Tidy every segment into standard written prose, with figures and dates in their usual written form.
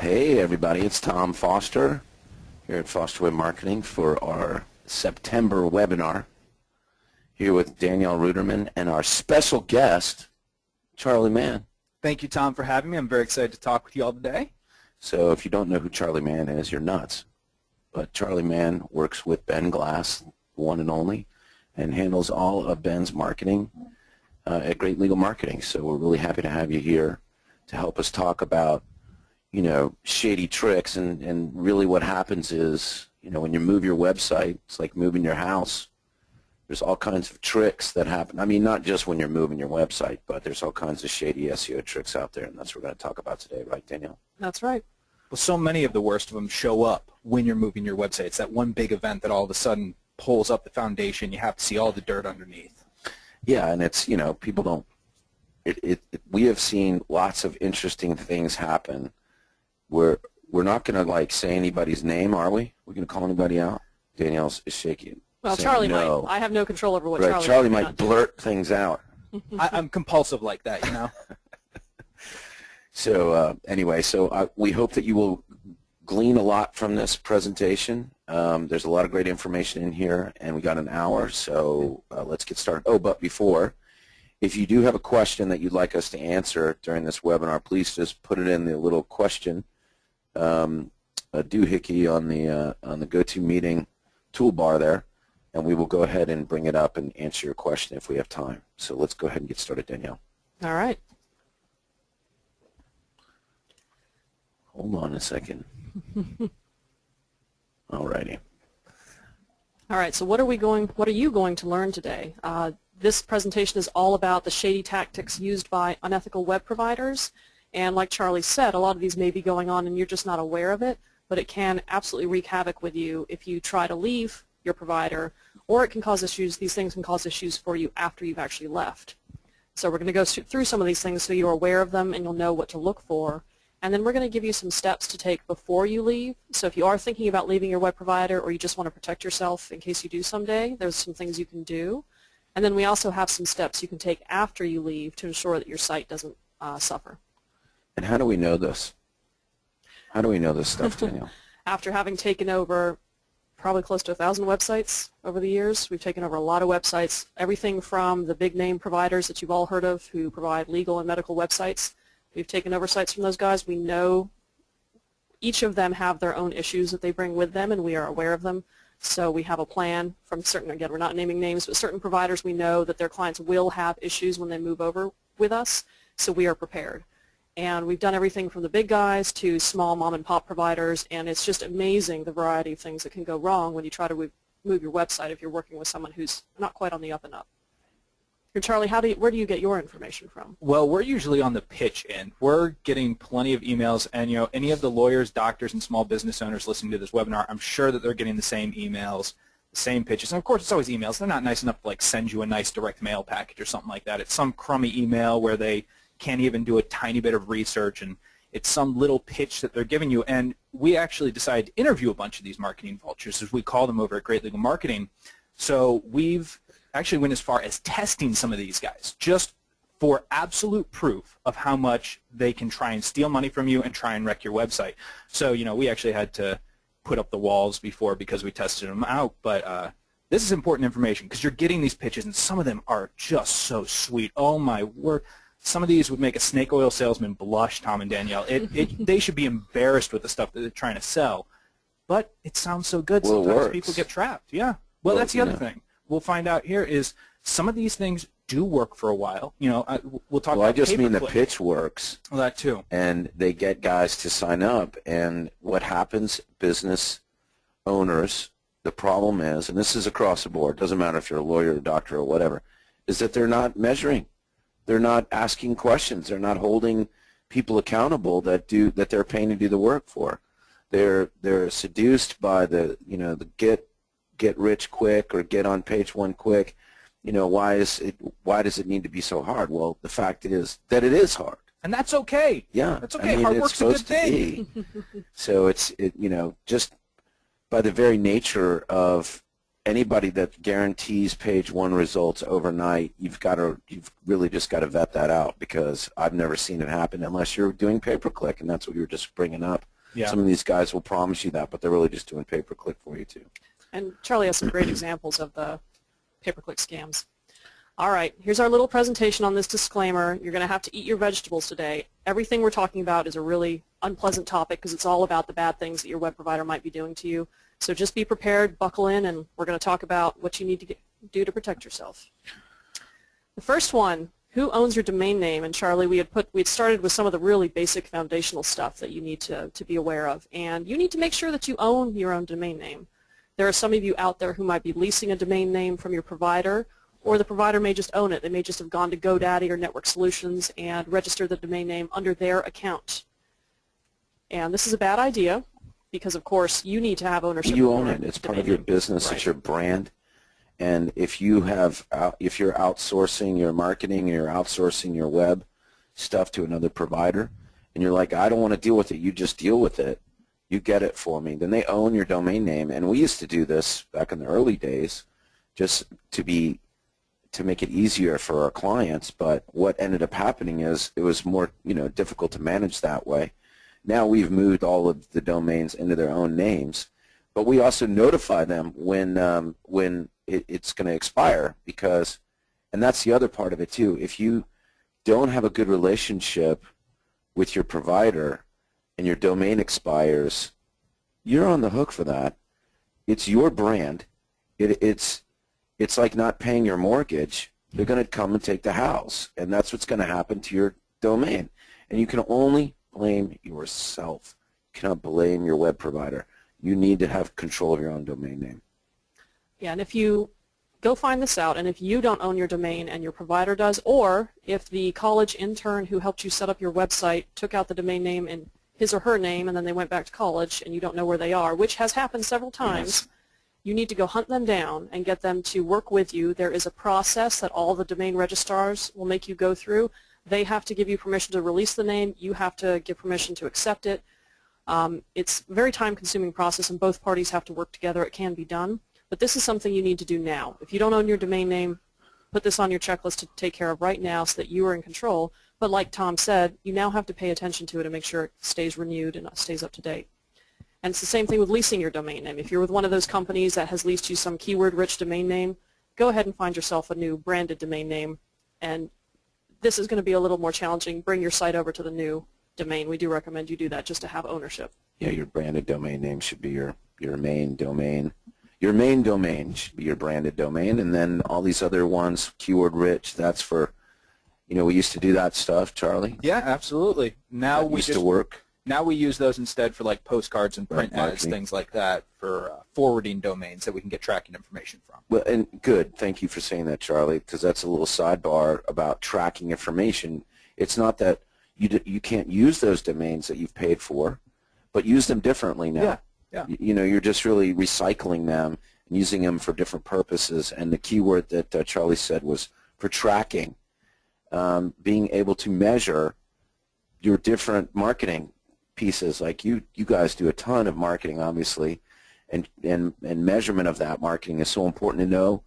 Hey everybody, it's Tom Foster here at Foster Web Marketing for our September webinar here with Danielle Ruderman and our special guest, Charley Mann. Thank you, Tom, for having me. I'm very excited to talk with you all today. So if you don't know who Charley Mann is, you're nuts. But Charley Mann works with Ben Glass, one and only, and handles all of Ben's marketing at Great Legal Marketing. So we're really happy to have you here to help us talk about, you know, shady tricks. And really what happens is, you know, when you move your website, it's like moving your house. There's all kinds of tricks that happen. I mean, not just when you're moving your website, but there's all kinds of shady SEO tricks out there, and that's what we're going to talk about today, right, Danielle? That's right. Well, so many of the worst of them show up when you're moving your website. It's that one big event that all of a sudden pulls up the foundation. You have to see all the dirt underneath. Yeah, and it's, you know, people don't, we have seen lots of interesting things happen where we're not going to, like, say anybody's name, are we? We're going to call anybody out? Danielle's is shaking. Well, Charley might. I have no control over what right, Charley might blurt things out. I'm compulsive like that, you know. So anyway, we hope that you will glean a lot from this presentation. There's a lot of great information in here, and we got an hour, so let's get started. Oh, but before, if you do have a question that you'd like us to answer during this webinar, please just put it in the little question doohickey on the GoToMeeting toolbar there, and we will go ahead and bring it up and answer your question if we have time. So let's go ahead and get started, Danielle. All right. Hold on a second. All righty. All right. So what are you going to learn today? This presentation is all about the shady tactics used by unethical web providers. And like Charley said, a lot of these may be going on and you're just not aware of it, but it can absolutely wreak havoc with you if you try to leave your provider, or it can cause issues. These things can cause issues for you after you've actually left. So we're going to go through some of these things so you're aware of them and you'll know what to look for. And then we're going to give you some steps to take before you leave. So if you are thinking about leaving your web provider or you just want to protect yourself in case you do someday, there's some things you can do. And then we also have some steps you can take after you leave to ensure that your site doesn't suffer. And how do we know this? How do we know this stuff, Danielle? After having taken over probably close to 1,000 websites over the years, we've taken over a lot of websites, everything from the big name providers that you've all heard of who provide legal and medical websites. We've taken over sites from those guys. We know each of them have their own issues that they bring with them, and we are aware of them. So we have a plan from certain, again, we're not naming names, but certain providers we know that their clients will have issues when they move over with us, so we are prepared. And we've done everything from the big guys to small mom-and-pop providers, and it's just amazing the variety of things that can go wrong when you try to move your website if you're working with someone who's not quite on the up and up. And Charley, where do you get your information from? Well, we're usually on the pitch end. We're getting plenty of emails, and you know, any of the lawyers, doctors, and small business owners listening to this webinar, I'm sure that they're getting the same emails, the same pitches. And of course, it's always emails. They're not nice enough to like send you a nice direct mail package or something like that. It's some crummy email where they can't even do a tiny bit of research, and it's some little pitch that they're giving you. And we actually decided to interview a bunch of these marketing vultures, as we call them over at Great Legal Marketing. So we've actually went as far as testing some of these guys just for absolute proof of how much they can try and steal money from you and try and wreck your website. So, you know, we actually had to put up the walls before because we tested them out. But this is important information because you're getting these pitches, and some of them are just so sweet. Oh, my word. Some of these would make a snake oil salesman blush, Tom and Danielle. They should be embarrassed with the stuff that they're trying to sell. But it sounds so good. Well, sometimes people get trapped. Yeah. Well, that's the other thing. We'll find out here is some of these things do work for a while. You know, we'll talk about I just mean the PayPerClick. pitch works. Well, that too. And they get guys to sign up, and what happens, business owners, the problem is, and this is across the board, doesn't matter if you're a lawyer, a doctor, or whatever, is that they're not measuring. They're not asking questions. They're not holding people accountable that they're paying to do the work for. They're seduced by the get rich quick or get on page one quick. You know, why does it need to be so hard? Well, the fact is that it is hard. And that's okay. Yeah. That's okay. I mean, Hard it's work's a good supposed to thing. be. So you know, just by the very nature of anybody that guarantees page one results overnight, you've really just got to vet that out, because I've never seen it happen unless you're doing pay-per-click, and that's what you were just bringing up Yeah. Some of these guys will promise you that, but they're really just doing pay-per-click for you too. And Charley has some great examples of the pay-per-click scams. All right, here's our little presentation on this disclaimer. You're going to have to eat your vegetables today. Everything we're talking about is a really unpleasant topic because it's all about the bad things that your web provider might be doing to you. So just be prepared, buckle in, and we're going to talk about what you need to do to protect yourself. The first one, who owns your domain name? And Charley, we had started with some of the really basic foundational stuff that you need to be aware of. And you need to make sure that you own your own domain name. There are some of you out there who might be leasing a domain name from your provider, or the provider may just own it. They may just have gone to GoDaddy or Network Solutions and registered the domain name under their account. And this is a bad idea because, of course, you need to have ownership. You own it. It's part of your business. It's your brand. And if you're outsourcing your marketing, you're outsourcing your web stuff to another provider, and you're like, I don't want to deal with it, you just deal with it, you get it for me, then they own your domain name. And we used to do this back in the early days just to make it easier for our clients, but what ended up happening is it was more difficult to manage that way. Now we've moved all of the domains into their own names, but we also notify them when it's going to expire, because, and that's the other part of it too, if you don't have a good relationship with your provider and your domain expires, you're on the hook for that. It's your brand. It's like not paying your mortgage. They're going to come and take the house, and that's what's going to happen to your domain. And you can only blame yourself. You cannot blame your web provider. You need to have control of your own domain name. Yeah, and if you go find this out, and if you don't own your domain and your provider does, or if the college intern who helped you set up your website took out the domain name in his or her name and then they went back to college and you don't know where they are, which has happened several times, yes, you need to go hunt them down and get them to work with you. There is a process that all the domain registrars will make you go through. They have to give you permission to release the name. You have to give permission to accept it. It's a very time-consuming process, and both parties have to work together. It can be done. But this is something you need to do now. If you don't own your domain name, put this on your checklist to take care of right now so that you are in control. But like Tom said, you now have to pay attention to it and make sure it stays renewed and stays up to date. And it's the same thing with leasing your domain name. If you're with one of those companies that has leased you some keyword-rich domain name, go ahead and find yourself a new branded domain name. And this is going to be a little more challenging. Bring your site over to the new domain. We do recommend you do that just to have ownership. Yeah, your branded domain name should be your main domain. Your main domain should be your branded domain, and then all these other ones, keyword rich, that's for, we used to do that stuff, Charlie. Yeah, absolutely. Now that used to work. Now we use those instead for like postcards and print ads, things like that, for forwarding domains that we can get tracking information from. Well, and good. Thank you for saying that, Charlie, because that's a little sidebar about tracking information. It's not that you can't use those domains that you've paid for, but use them differently now. Yeah. Yeah. You're just really recycling them and using them for different purposes. And the keyword that Charlie said was for tracking, being able to measure your different marketing pieces. Like you guys do a ton of marketing, obviously, and measurement of that marketing is so important to know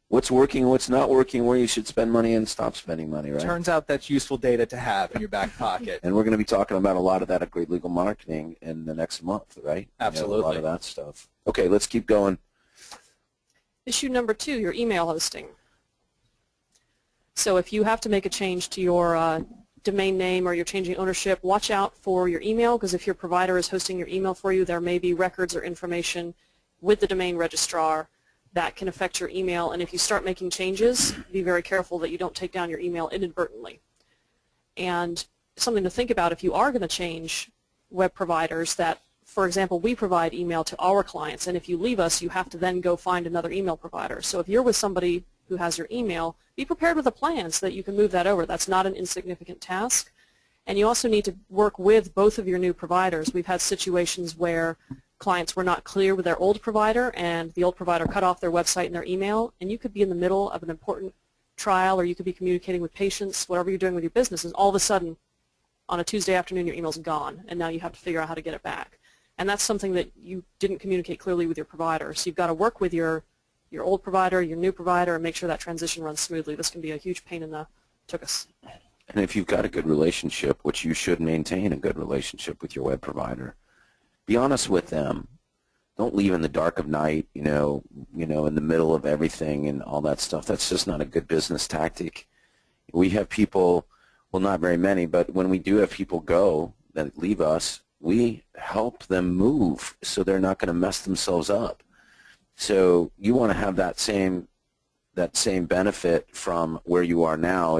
what's working and what's not working, where you should spend money and stop spending money, right? Turns out that's useful data to have in your back pocket. And we're going to be talking about a lot of that at Great Legal Marketing in the next month, right? Absolutely. A lot of that stuff. Okay, let's keep going. Issue number 2, your email hosting. So if you have to make a change to your domain name or you're changing ownership, watch out for your email, because if your provider is hosting your email for you, there may be records or information with the domain registrar that can affect your email. And if you start making changes, be very careful that you don't take down your email inadvertently. And something to think about if you are going to change web providers, that, for example, we provide email to our clients, and if you leave us, you have to then go find another email provider. So if you're with somebody who has your email, be prepared with a plan so that you can move that over. That's not an insignificant task. And you also need to work with both of your new providers. We've had situations where clients were not clear with their old provider, and the old provider cut off their website and their email, and you could be in the middle of an important trial, or you could be communicating with patients, whatever you're doing with your business, and all of a sudden, on a Tuesday afternoon, your email's gone, and now you have to figure out how to get it back. And that's something that you didn't communicate clearly with your provider. So you've got to work with your old provider, your new provider, and make sure that transition runs smoothly. This can be a huge pain in the tuchus. And if you've got a good relationship, which you should maintain a good relationship with your web provider, be honest with them. Don't leave in the dark of night, in the middle of everything and all that stuff. That's just not a good business tactic. We have people, well, not very many, but when we do have people go that leave us, we help them move so they're not going to mess themselves up. So you want to have that same benefit from where you are now.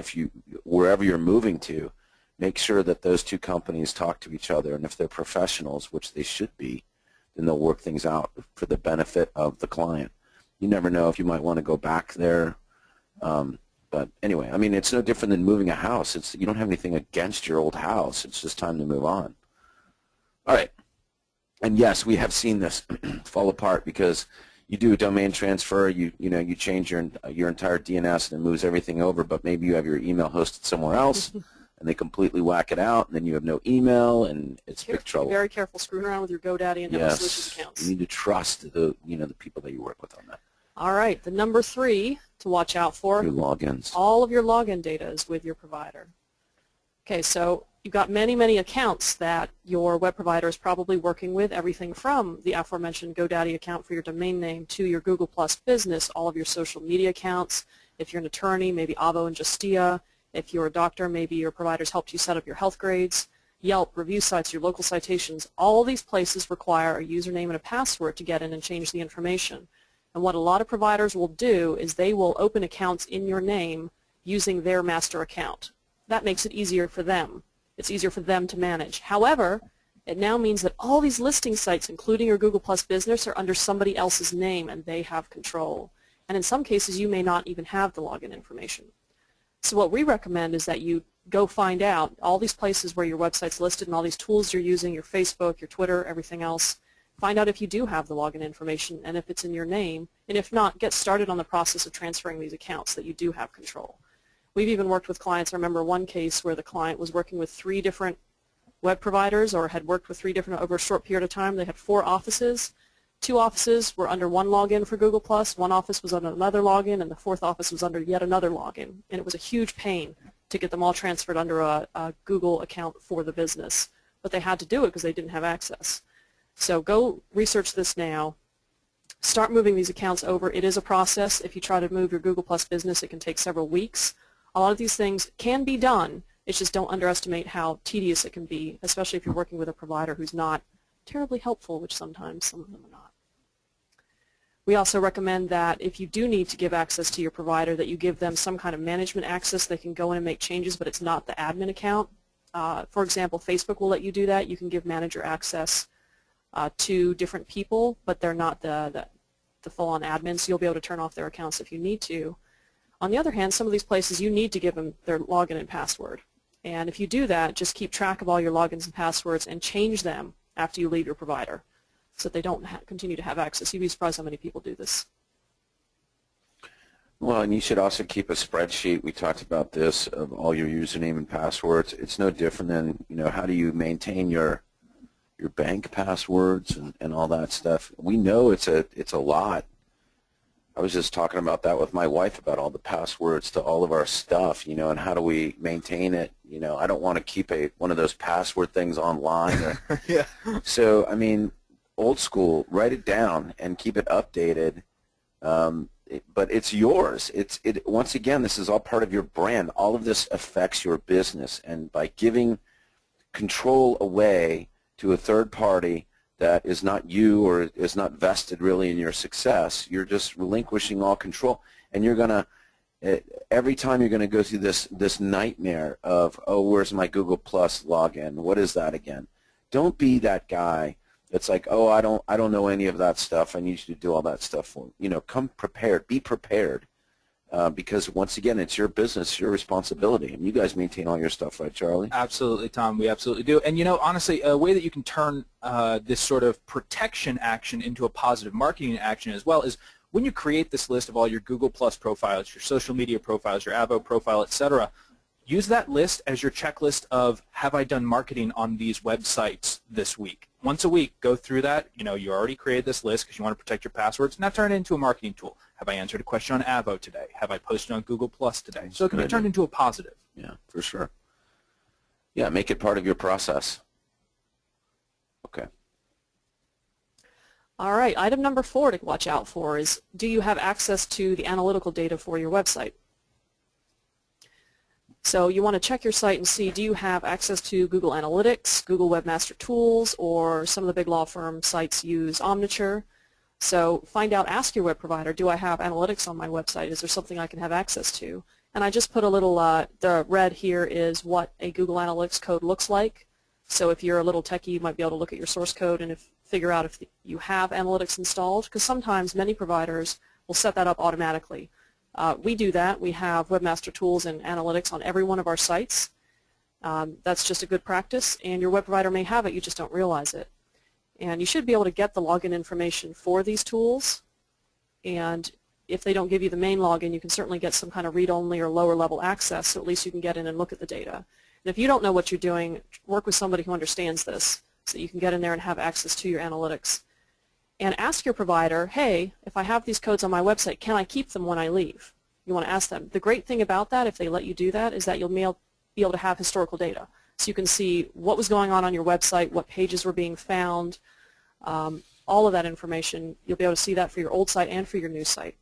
Wherever you're moving to, make sure that those two companies talk to each other, and if they're professionals, which they should be, then they'll work things out for the benefit of the client. You never know if you might want to go back there. But anyway, I mean, it's no different than moving a house. You don't have anything against your old house. It's just time to move on. All right. And yes, we have seen this fall apart because you do a domain transfer, you change your entire DNS and it moves everything over, but maybe you have your email hosted somewhere else and they completely whack it out, and then you have no email, and it's big trouble. Be very careful screwing around with your GoDaddy and Network Solutions accounts. You need to trust the people that you work with on that. All right, the number 3 to watch out for. Your logins. All of your login data is with your provider. Okay, so you've got many, many accounts that your web provider is probably working with, everything from the aforementioned GoDaddy account for your domain name to your Google Plus business, all of your social media accounts. If you're an attorney, maybe Avo and Justia. If you're a doctor, maybe your provider's helped you set up your health grades. Yelp, review sites, your local citations. All these places require a username and a password to get in and change the information. And what a lot of providers will do is they will open accounts in your name using their master account. That makes it easier for them. It's easier for them to manage. However, it now means that all these listing sites, including your Google Plus business, are under somebody else's name and they have control. And in some cases, you may not even have the login information. So what we recommend is that you go find out all these places where your website's listed and all these tools you're using, your Facebook, your Twitter, everything else. Find out if you do have the login information and if it's in your name. And if not, get started on the process of transferring these accounts that you do have control. We've even worked with clients. I remember one case where the client was working with 3 different web providers, or had worked with 3 different over a short period of time. They had 4 offices. 2 offices were under one login for Google+, 1 office was under another login, and the 4th office was under yet another login. And it was a huge pain to get them all transferred under a Google account for the business. But they had to do it because they didn't have access. So go research this now. Start moving these accounts over. It is a process. If you try to move your Google Plus business, it can take several weeks. A lot of these things can be done. It's just don't underestimate how tedious it can be, especially if you're working with a provider who's not terribly helpful, which sometimes some of them are not. We also recommend that if you do need to give access to your provider, that you give them some kind of management access. They can go in and make changes, but it's not the admin account. For example, Facebook will let you do that. You can give manager access to different people, but they're not the full-on admin, so you'll be able to turn off their accounts if you need to. On the other hand, some of these places you need to give them their login and password. And if you do that, just keep track of all your logins and passwords and change them after you leave your provider so that they don't continue to have access. You'd be surprised how many people do this. Well, and you should also keep a spreadsheet. We talked about this, of all your username and passwords. It's no different than, how do you maintain your bank passwords and all that stuff. We know it's a lot. I was just talking about that with my wife, about all the passwords to all of our stuff, and how do we maintain it. I don't want to keep one of those password things online. Yeah. So, I mean, old school, write it down and keep it updated. But it's yours. Once again, this is all part of your brand. All of this affects your business, and by giving control away to a third party that is not you or is not vested really in your success, you're just relinquishing all control. And you're going to, every time you're going to go through this nightmare of, oh, where's my Google Plus login? What is that again? Don't be that guy that's like, oh, I don't know any of that stuff. I need you to do all that stuff for me. Come prepared. Be prepared. Because once again, it's your business, your responsibility, and you guys maintain all your stuff, right, Charlie? Absolutely, Tom. We absolutely do. And honestly, a way that you can turn this sort of protection action into a positive marketing action as well is when you create this list of all your Google Plus profiles, your social media profiles, your Avo profile, etc. Use that list as your checklist of, have I done marketing on these websites this week? Once a week, go through that. You already created this list because you want to protect your passwords. Now turn it into a marketing tool. Have I answered a question on Avo today? Have I posted on Google Plus today? So it can be turned into a positive. Yeah, for sure. Yeah, make it part of your process. Okay. All right, item number 4 to watch out for is, do you have access to the analytical data for your website? So you want to check your site and see, do you have access to Google Analytics, Google Webmaster Tools, or some of the big law firm sites use Omniture. So find out, ask your web provider, do I have analytics on my website? Is there something I can have access to? And I just put a little, the red here is what a Google Analytics code looks like. So if you're a little techie, you might be able to look at your source code and figure out if you have analytics installed, because sometimes many providers will set that up automatically. We do that. We have Webmaster Tools and Analytics on every one of our sites. That's just a good practice, and your web provider may have it, you just don't realize it. And you should be able to get the login information for these tools, and if they don't give you the main login, you can certainly get some kind of read-only or lower-level access, so at least you can get in and look at the data. And if you don't know what you're doing, work with somebody who understands this so that you can get in there and have access to your analytics. And ask your provider, hey, if I have these codes on my website, can I keep them when I leave? You want to ask them. The great thing about that, if they let you do that, is that you'll be able to have historical data. So you can see what was going on your website, what pages were being found, all of that information. You'll be able to see that for your old site and for your new site.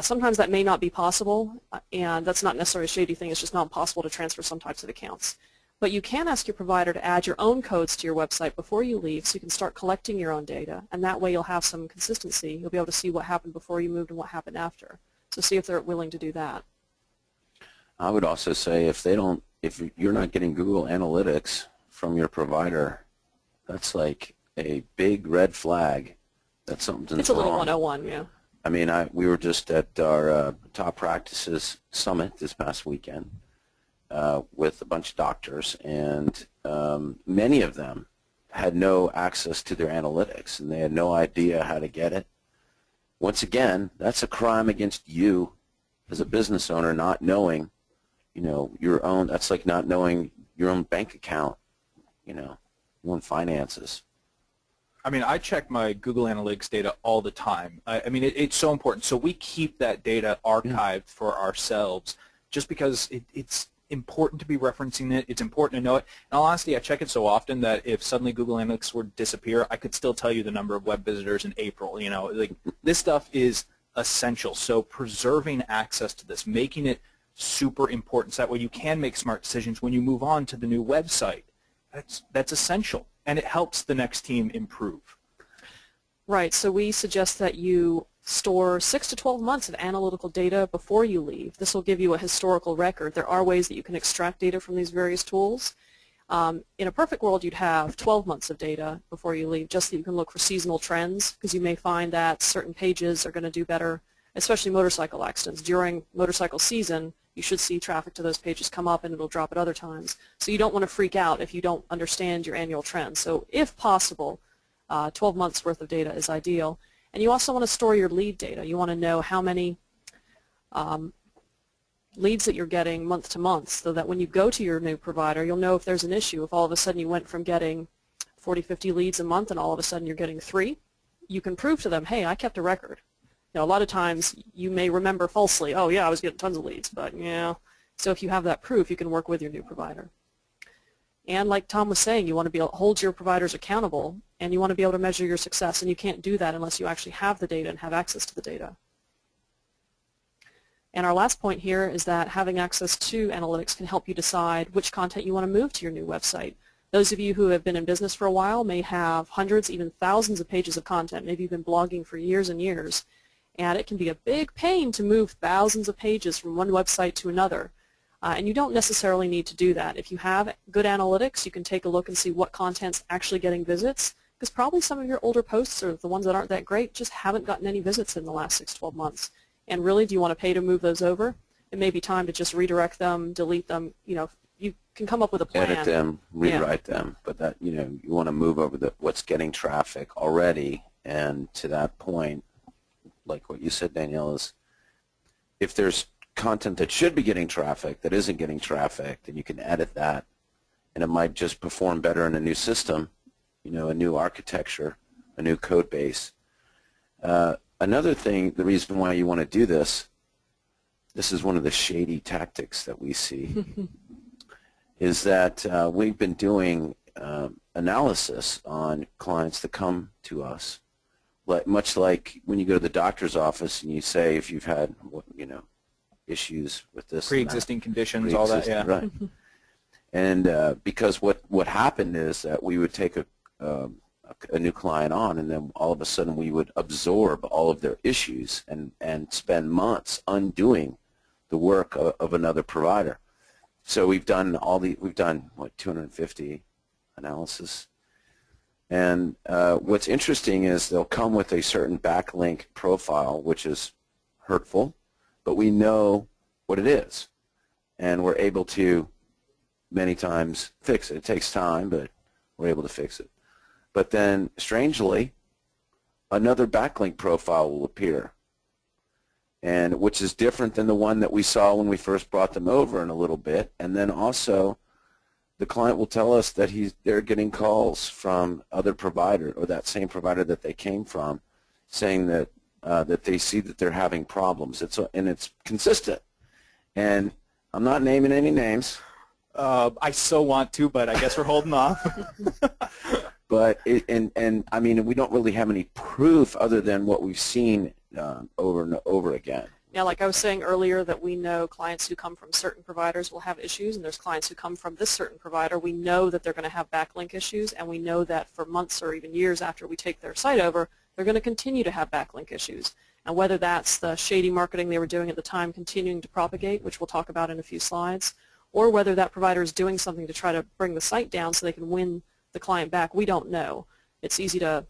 Sometimes that may not be possible, and that's not necessarily a shady thing. It's just not possible to transfer some types of accounts. But you can ask your provider to add your own codes to your website before you leave, so you can start collecting your own data, and that way you'll have some consistency. You'll be able to see what happened before you moved and what happened after. So see if they're willing to do that. I would also say if you're not getting Google Analytics from your provider, that's like a big red flag that something's wrong. It's a little 101, yeah. I mean, we were just at our top practices summit this past weekend with a bunch of doctors, and many of them had no access to their analytics, and they had no idea how to get it. Once again, that's a crime against you as a business owner, not knowing, your own. That's like not knowing your own bank account, your own finances. I mean, I check my Google Analytics data all the time. I mean, it's so important. So we keep that data archived for ourselves just because it's important to be referencing it. It's important to know it. In all honesty, I check it so often that if suddenly Google Analytics were to disappear, I could still tell you the number of web visitors in April. Like this stuff is essential. So preserving access to this, making it super important, so that way you can make smart decisions when you move on to the new website. That's essential, and it helps the next team improve. Right, so we suggest that you store 6 to 12 months of analytical data before you leave. This will give you a historical record. There are ways that you can extract data from these various tools. In a perfect world, you'd have 12 months of data before you leave, just so you can look for seasonal trends, because you may find that certain pages are going to do better, especially motorcycle accidents. During motorcycle season, you should see traffic to those pages come up, and it'll drop at other times. So you don't want to freak out if you don't understand your annual trends. So if possible, 12 months worth of data is ideal. And you also want to store your lead data. You want to know how many leads that you're getting month to month, so that when you go to your new provider, you'll know if there's an issue. If all of a sudden you went from getting 40, 50 leads a month and all of a sudden you're getting 3, you can prove to them, hey, I kept a record. A lot of times you may remember falsely, oh yeah, I was getting tons of leads, but yeah. So if you have that proof, you can work with your new provider. And like Tom was saying, you want to be able to hold your providers accountable, and you want to be able to measure your success, and you can't do that unless you actually have the data and have access to the data. And our last point here is that having access to analytics can help you decide which content you want to move to your new website. Those of you who have been in business for a while may have hundreds, even thousands of pages of content. Maybe you've been blogging for years and years, and it can be a big pain to move thousands of pages from one website to another. And you don't necessarily need to do that. If you have good analytics, you can take a look and see what content's actually getting visits, because probably some of your older posts, or the ones that aren't that great, just haven't gotten any visits in the last 6 to 12 months. And really, do you want to pay to move those over? It may be time to just redirect them, delete them. You can come up with a plan. Edit them, rewrite them, but that you want to move over what's getting traffic already. And to that point, like what you said, Danielle, is if there's content that should be getting traffic that isn't getting traffic, then you can edit that, and it might just perform better in a new system, a new architecture, a new code base. Another thing, the reason why you want to do this is one of the shady tactics that we see, is that we've been doing analysis on clients that come to us, much like when you go to the doctor's office and you say if you've had, issues with this, pre-existing conditions, all that, yeah. Right. And because what happened is that we would take a new client on, and then all of a sudden we would absorb all of their issues and spend months undoing the work of another provider. So we've done 250 analysis. And what's interesting is they'll come with a certain backlink profile, which is hurtful, but we know what it is, and we're able to many times fix it. It takes time, but we're able to fix it. But then, strangely, another backlink profile will appear, and which is different than the one that we saw when we first brought them over in a little bit. And then also, the client will tell us that they're getting calls from other provider, or that same provider that they came from, saying that that they see that they're having problems. And it's consistent. And I'm not naming any names. I so want to, but I guess we're holding off. But I mean, we don't really have any proof other than what we've seen over and over again. Yeah, like I was saying earlier, that we know clients who come from certain providers will have issues, and there's clients who come from this certain provider. We know that they're going to have backlink issues, and we know that for months or even years after we take their site over, they're going to continue to have backlink issues. And whether that's the shady marketing they were doing at the time continuing to propagate, which we'll talk about in a few slides, or whether that provider is doing something to try to bring the site down so they can win the client back, we don't know. It's easy to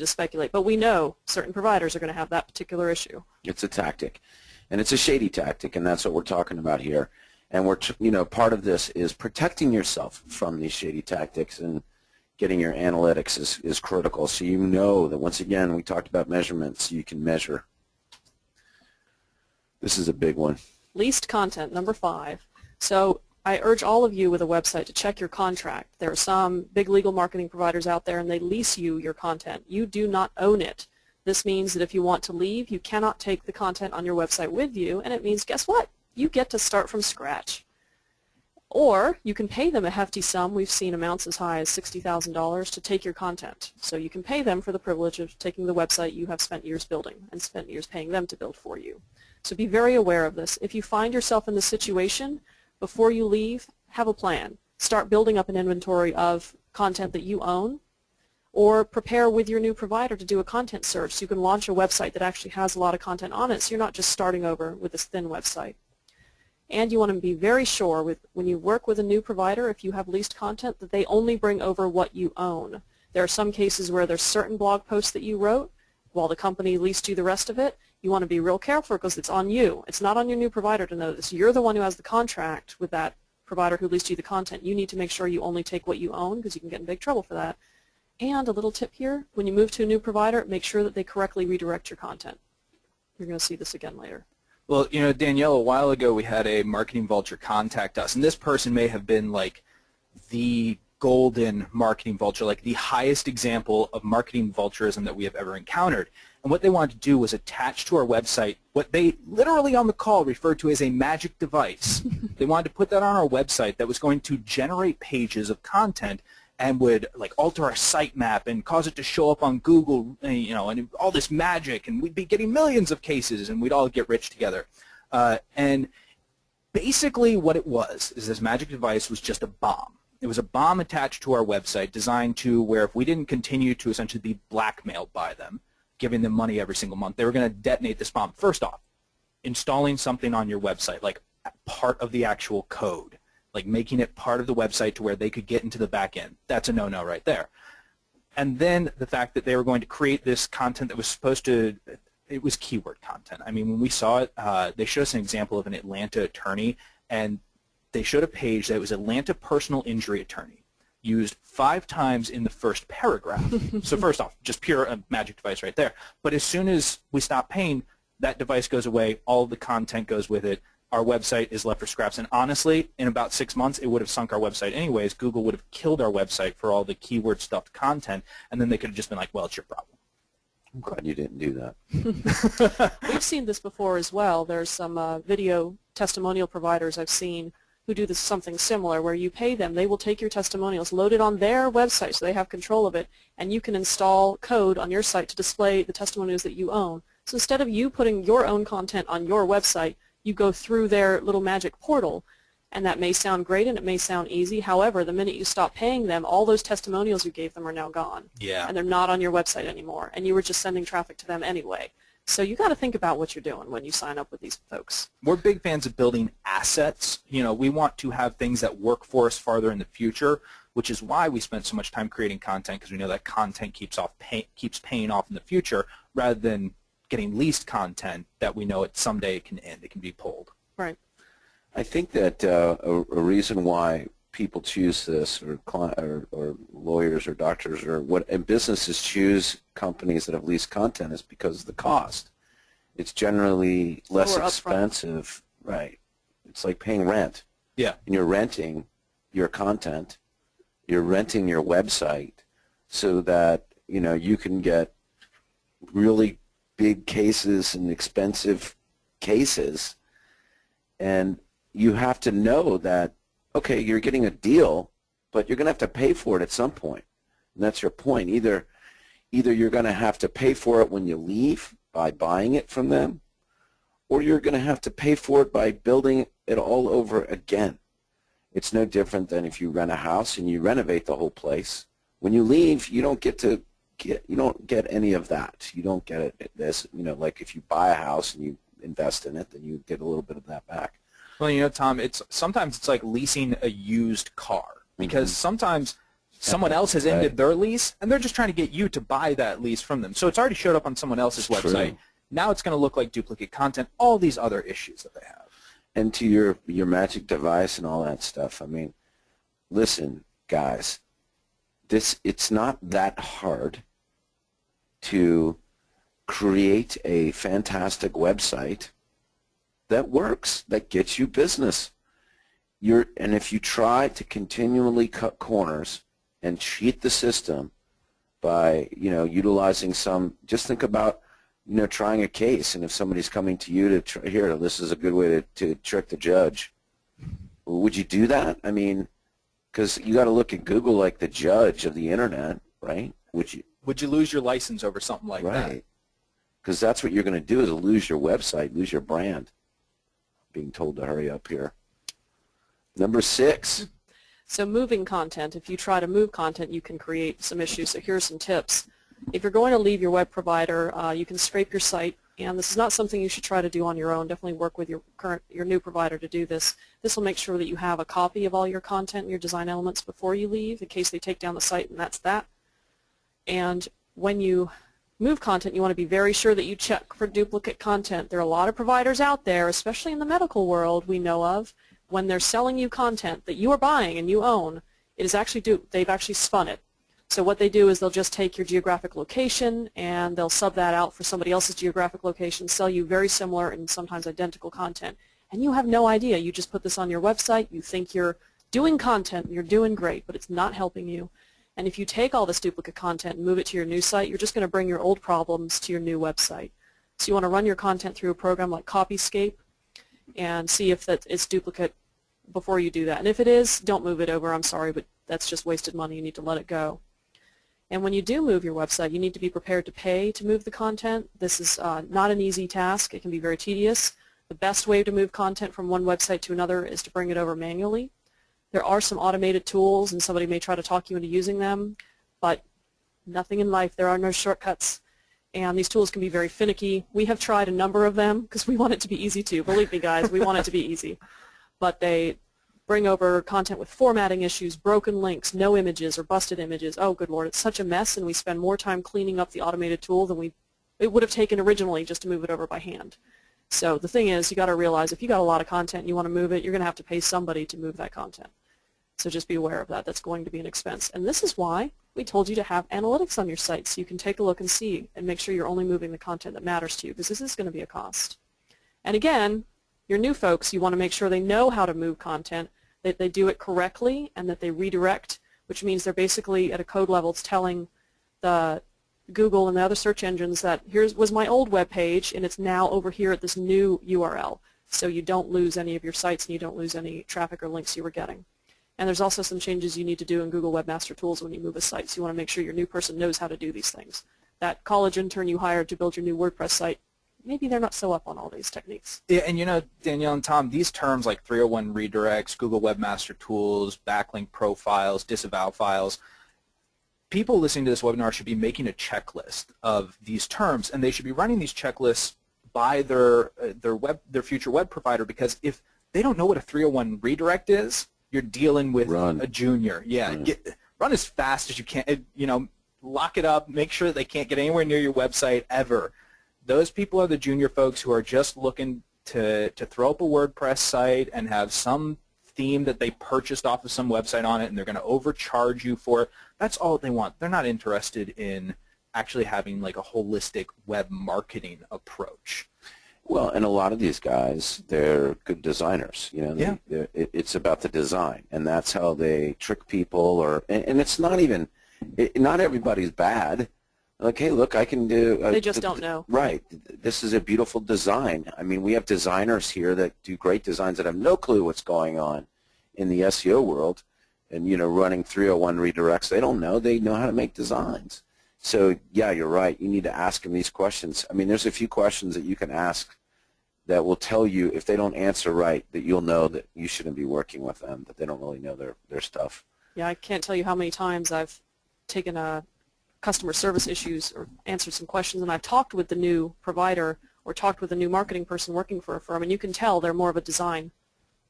speculate, but we know certain providers are going to have that particular issue. It's a tactic, and it's a shady tactic, and that's what we're talking about here. And part of this is protecting yourself from these shady tactics, and getting your analytics is critical. So you know that, once again, we talked about measurements. You can measure. This is a big one. Leased content, number 5. So I urge all of you with a website to check your contract. There are some big legal marketing providers out there, and they lease you your content. You do not own it. This means that if you want to leave, you cannot take the content on your website with you, and it means, guess what? You get to start from scratch. Or you can pay them a hefty sum. We've seen amounts as high as $60,000 to take your content. So you can pay them for the privilege of taking the website you have spent years building and spent years paying them to build for you. So be very aware of this. If you find yourself in this situation, before you leave, have a plan. Start building up an inventory of content that you own, or prepare with your new provider to do a content search so you can launch a website that actually has a lot of content on it, so you're not just starting over with this thin website. And you want to be very sure when you work with a new provider, if you have leased content, that they only bring over what you own. There are some cases where there's certain blog posts that you wrote while the company leased you the rest of it. You want to be real careful because it's on you. It's not on your new provider to know this. You're the one who has the contract with that provider who leased you the content. You need to make sure you only take what you own, because you can get in big trouble for that. And a little tip here, when you move to a new provider, make sure that they correctly redirect your content. You're going to see this again later. Well, Danielle, a while ago we had a marketing vulture contact us, and this person may have been like the golden marketing vulture, like the highest example of marketing vulturism that we have ever encountered. And what they wanted to do was attach to our website what they literally on the call referred to as a magic device. They wanted to put that on our website that was going to generate pages of content and would like alter our sitemap and cause it to show up on Google, and all this magic, and we'd be getting millions of cases, and we'd all get rich together. And basically what it was is this magic device was just a bomb. It was a bomb attached to our website designed to where if we didn't continue to essentially be blackmailed by them, giving them money every single month, they were going to detonate this bomb. First off, installing something on your website, like part of the actual code, like making it part of the website to where they could get into the back end. That's a no-no right there. And then the fact that they were going to create this content that was supposed to, it was keyword content. I mean, when we saw it, they showed us an example of an Atlanta attorney, and they showed a page that was Atlanta personal injury attorney, used 5 times in the first paragraph. So first off, just pure magic device right there. But as soon as we stop paying, that device goes away, all the content goes with it, our website is left for scraps. And honestly, in about 6 months, it would have sunk our website anyways. Google would have killed our website for all the keyword-stuffed content, and then they could have just been like, well, it's your problem. I'm glad you didn't do that. We've seen this before as well. There's some video testimonial providers I've seen who do this something similar where you pay them. They will take your testimonials, load it on their website so they have control of it, and you can install code on your site to display the testimonials that you own. So instead of you putting your own content on your website, you go through their little magic portal, and that may sound great and it may sound easy. However, the minute you stop paying them, all those testimonials you gave them are now gone. Yeah. And they're not on your website anymore, and you were just sending traffic to them anyway. So you got to think about what you're doing when you sign up with these folks. We're big fans of building assets. You know, we want to have things that work for us farther in the future, which is why we spent so much time creating content, because we know that content keeps paying off in the future, rather than getting leased content that we know someday it can end, it can be pulled. Right. I think that a reason why people choose this, or lawyers or doctors and businesses choose companies that have leased content, is because of the cost. It's generally less expensive, right? It's like paying rent. Yeah. And you're renting your content, you're renting your website, so that you can get really big cases and expensive cases, and you have to know that, okay, you're getting a deal, but you're going to have to pay for it at some point. And that's your point. Either you're going to have to pay for it when you leave by buying it from them, or you're going to have to pay for it by building it all over again. It's no different than if you rent a house and you renovate the whole place. When you leave, you don't get any of that. You don't get it like if you buy a house and you invest in it, then you get a little bit of that back. Well, Tom, sometimes it's like leasing a used car, because sometimes someone else has ended their lease, and they're just trying to get you to buy that lease from them. So it's already showed up on someone else's website. Now it's going to look like duplicate content, all these other issues that they have. And to your magic device and all that stuff, I mean, listen, guys, it's not that hard to create a fantastic website that works, that gets you business. And if you try to continually cut corners and cheat the system by utilizing just think about trying a case, and if somebody's coming to you to this is a good way to trick the judge. Would you do that? I mean, because you got to look at Google like the judge of the internet, right? Would you lose your license over something like that? Right. Because that's what you're going to do, is lose your website, lose your brand. Being told to hurry up here. Number 6. So moving content. If you try to move content, you can create some issues. So here are some tips. If you're going to leave your web provider, you can scrape your site, and this is not something you should try to do on your own. Definitely work with your new provider to do this. This will make sure that you have a copy of all your content and your design elements before you leave, in case they take down the site, and that's that. And when you move content, you want to be very sure that you check for duplicate content. There are a lot of providers out there, especially in the medical world we know of, when they're selling you content that you are buying and you own, it is actually they've actually spun it. So what they do is they'll just take your geographic location and they'll sub that out for somebody else's geographic location, sell you very similar and sometimes identical content. And you have no idea. You just put this on your website, you think you're doing content, you're doing great, but it's not helping you. And if you take all this duplicate content and move it to your new site, you're just going to bring your old problems to your new website. So you want to run your content through a program like Copyscape and see if that is duplicate before you do that. And if it is, don't move it over. I'm sorry, but that's just wasted money. You need to let it go. And when you do move your website, you need to be prepared to pay to move the content. This is not an easy task. It can be very tedious. The best way to move content from one website to another is to bring it over manually. There are some automated tools, and somebody may try to talk you into using them, but nothing in life. There are no shortcuts, and these tools can be very finicky. We have tried a number of them because we want it to be easy too. Believe me, guys, we want it to be easy. But they bring over content with formatting issues, broken links, no images, or busted images. Oh, good Lord, it's such a mess, and we spend more time cleaning up the automated tool than it would have taken originally just to move it over by hand. So the thing is, you got to realize if you got a lot of content and you want to move it, you're going to have to pay somebody to move that content. So just be aware of that. That's going to be an expense. And this is why we told you to have analytics on your site, so you can take a look and see and make sure you're only moving the content that matters to you, because this is going to be a cost. And again, your new folks, you want to make sure they know how to move content, that they do it correctly, and that they redirect, which means they're basically at a code level. It's telling the Google and the other search engines that here was my old web page, and it's now over here at this new URL. so you don't lose any of your sites and you don't lose any traffic or links you were getting. And there's also some changes you need to do in Google Webmaster Tools when you move a site, so you want to make sure your new person knows how to do these things. That college intern you hired to build your new WordPress site, maybe they're not so up on all these techniques. Yeah, and you know, Danielle and Tom, these terms like 301 redirects, Google Webmaster Tools, backlink profiles, disavow files, people listening to this webinar should be making a checklist of these terms, and they should be running these checklists by their future web provider, because if they don't know what a 301 redirect is, you're dealing with a junior. Yeah, run as fast as you can. You know, lock it up. Make sure that they can't get anywhere near your website ever. Those people are the junior folks who are just looking to throw up a WordPress site and have some theme that they purchased off of some website on it, and they're going to overcharge you for it. That's all they want. They're not interested in actually having like a holistic web marketing approach. Well, and a lot of these guys, they're good designers. You know, it's about the design, and that's how they trick people. And it's not even, not everybody's bad. Like, hey, look, I can do. They just don't know. Right. This is a beautiful design. I mean, we have designers here that do great designs that have no clue what's going on in the SEO world, and you know, running 301 redirects. They don't know. They know how to make designs. So yeah, you're right. You need to ask them these questions. I mean, there's a few questions that you can ask that will tell you, if they don't answer right, that you'll know that you shouldn't be working with them, that they don't really know their stuff. Yeah, I can't tell you how many times I've taken customer service issues or answered some questions, and I've talked with the new provider or talked with a new marketing person working for a firm, and you can tell they're more of a design,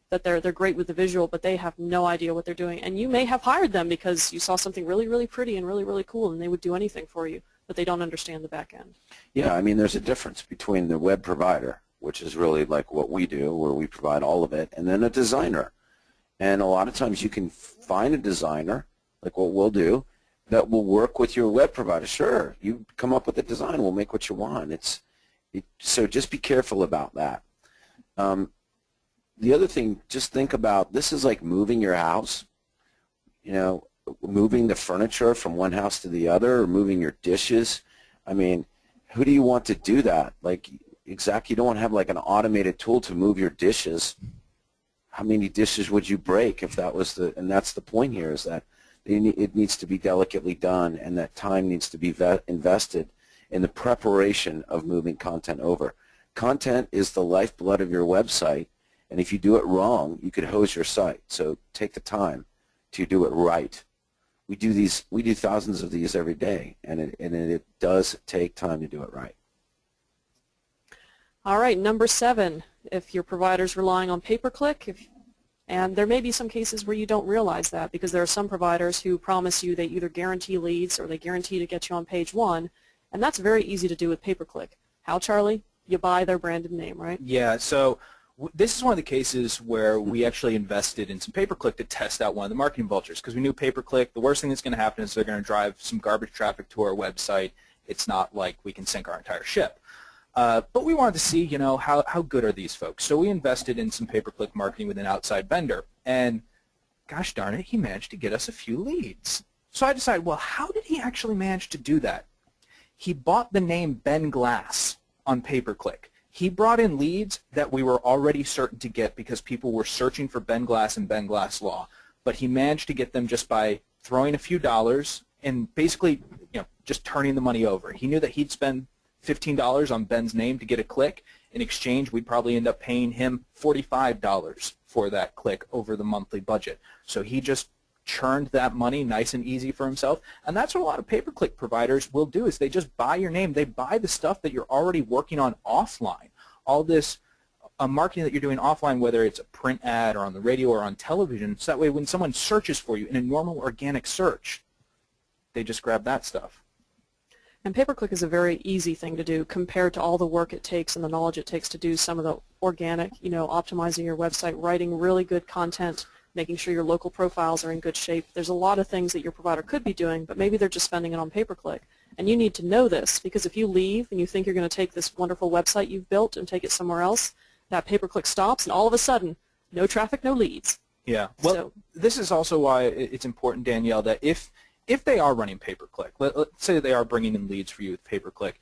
that they're great with the visual, but they have no idea what they're doing. And you may have hired them because you saw something really, really pretty and really, really cool, and they would do anything for you, but they don't understand the back end. Yeah, I mean, there's a difference between the web provider, which is really like what we do, where we provide all of it, and then a designer. And a lot of times you can find a designer, like what we'll do, that will work with your web provider. Sure, you come up with a design, we'll make what you want. So just be careful about that. The other thing, just think about, this is like moving your house, you know, moving the furniture from one house to the other, or moving your dishes. I mean, who do you want to do that? Like, exactly, you don't want to have like an automated tool to move your dishes. How many dishes would you break if that was and that's the point here, is that it needs to be delicately done, and that time needs to be invested in the preparation of moving content over. Content is the lifeblood of your website, and if you do it wrong, you could hose your site. So take the time to do it right. We do thousands of these every day, and it does take time to do it right. All right, number 7, if your provider's relying on PayPerClick, and there may be some cases where you don't realize that, because there are some providers who promise you they either guarantee leads or they guarantee to get you on page 1, and that's very easy to do with PayPerClick. How, Charlie? You buy their branded name, right? Yeah, so this is one of the cases where we actually invested in some PayPerClick to test out one of the marketing vultures, because we knew PayPerClick, the worst thing that's going to happen is they're going to drive some garbage traffic to our website. It's not like we can sink our entire ship. But we wanted to see, you know, how good are these folks. So we invested in some PayPerClick marketing with an outside vendor, and gosh darn it, he managed to get us a few leads. So I decided, well, how did he actually manage to do that? He bought the name Ben Glass on PayPerClick. He brought in leads that we were already certain to get because people were searching for Ben Glass and Ben Glass Law, but he managed to get them just by throwing a few dollars and basically, you know, just turning the money over. He knew that he'd spend $15 on Ben's name to get a click. In exchange, we'd probably end up paying him $45 for that click over the monthly budget. So he just churned that money nice and easy for himself, and that's what a lot of PayPerClick providers will do, is they just buy your name. They buy the stuff that you're already working on offline. All this marketing that you're doing offline, whether it's a print ad or on the radio or on television, so that way when someone searches for you in a normal organic search, they just grab that stuff. And PayPerClick is a very easy thing to do compared to all the work it takes and the knowledge it takes to do some of the organic, you know, optimizing your website, writing really good content, making sure your local profiles are in good shape. There's a lot of things that your provider could be doing, but maybe they're just spending it on PayPerClick. And you need to know this, because if you leave and you think you're going to take this wonderful website you've built and take it somewhere else, that PayPerClick stops, and all of a sudden, no traffic, no leads. Yeah. Well, this is also why it's important, Danielle, that if they are running PayPerClick, let's say they are bringing in leads for you with PayPerClick,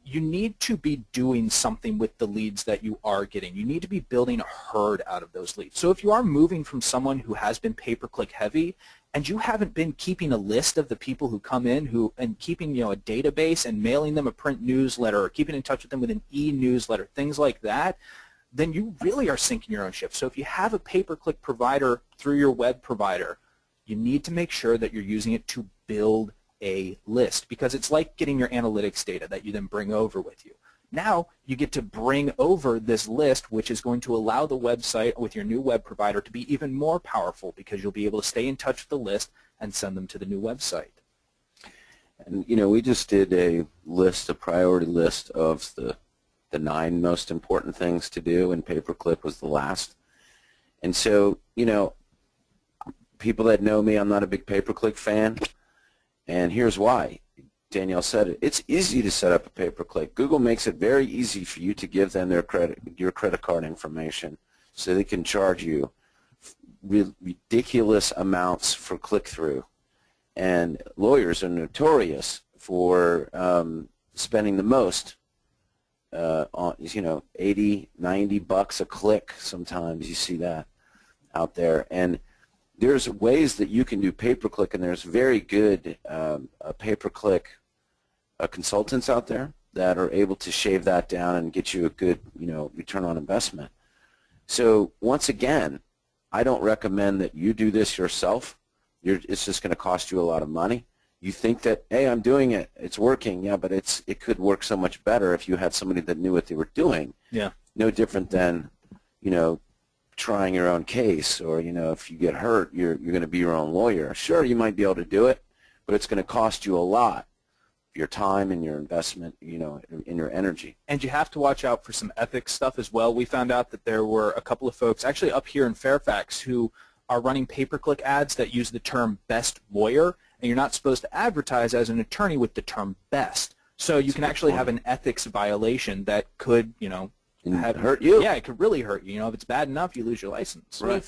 you need to be doing something with the leads that you are getting. You need to be building a herd out of those leads. So if you are moving from someone who has been pay-per-click heavy and you haven't been keeping a list of the people who come in and keeping a database and mailing them a print newsletter or keeping in touch with them with an e-newsletter, things like that, then you really are sinking your own ship. So if you have a pay-per-click provider through your web provider, you need to make sure that you're using it to build a list, because it's like getting your analytics data that you then bring over with you. Now you get to bring over this list, which is going to allow the website with your new web provider to be even more powerful, because you'll be able to stay in touch with the list and send them to the new website. And we just did a priority list of the 9 most important things to do, and pay-per-click was the last. And so, people that know me, I'm not a big pay-per-click fan. And here's why. Danielle said it. It's easy to set up a pay-per-click. Google makes it very easy for you to give them your credit card information so they can charge you ridiculous amounts for click-through. And lawyers are notorious for spending the most on, $80, $90 a click. Sometimes you see that out there. And there's ways that you can do pay-per-click, and there's very good pay-per-click consultants out there that are able to shave that down and get you a good, return on investment. So once again, I don't recommend that you do this yourself. It's just going to cost you a lot of money. You think that, hey, I'm doing it, it's working, yeah, but it could work so much better if you had somebody that knew what they were doing. Yeah. No different than, trying your own case, or if you get hurt, you're going to be your own lawyer. Sure, you might be able to do it, but it's going to cost you a lot, your time and your investment, in your energy. And you have to watch out for some ethics stuff as well. We found out that there were a couple of folks, actually up here in Fairfax, who are running pay-per-click ads that use the term best lawyer, and you're not supposed to advertise as an attorney with the term best. So you can actually have an ethics violation that could, hurt you. Yeah, it could really hurt you. If it's bad enough, you lose your license. Right.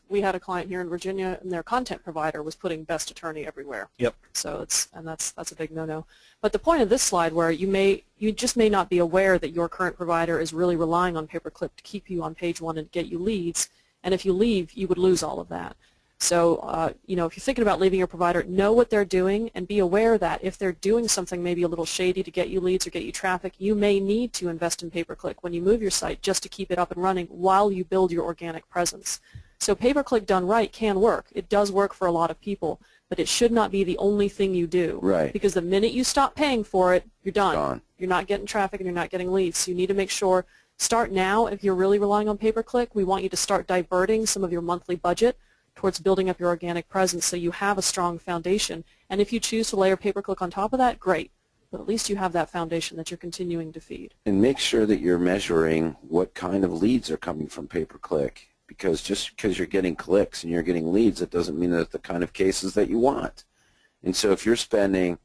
We had a client here in Virginia, and their content provider was putting best attorney everywhere. Yep. So that's a big no-no. But the point of this slide, where you just may not be aware that your current provider is really relying on pay-per-click to keep you on page 1 and get you leads, and if you leave, you would lose all of that. So, if you're thinking about leaving your provider, know what they're doing and be aware that if they're doing something maybe a little shady to get you leads or get you traffic, you may need to invest in pay-per-click when you move your site just to keep it up and running while you build your organic presence. So pay-per-click done right can work. It does work for a lot of people, but it should not be the only thing you do. Right. Because the minute you stop paying for it, you're done. Gone. You're not getting traffic and you're not getting leads. So you need to make sure, start now if you're really relying on pay-per-click. We want you to start diverting some of your monthly budget towards building up your organic presence so you have a strong foundation. And if you choose to layer pay-per-click on top of that, great. But at least you have that foundation that you're continuing to feed. And make sure that you're measuring what kind of leads are coming from pay-per-click, because just because you're getting clicks and you're getting leads, that doesn't mean that the kind of cases that you want. And so if you're spending,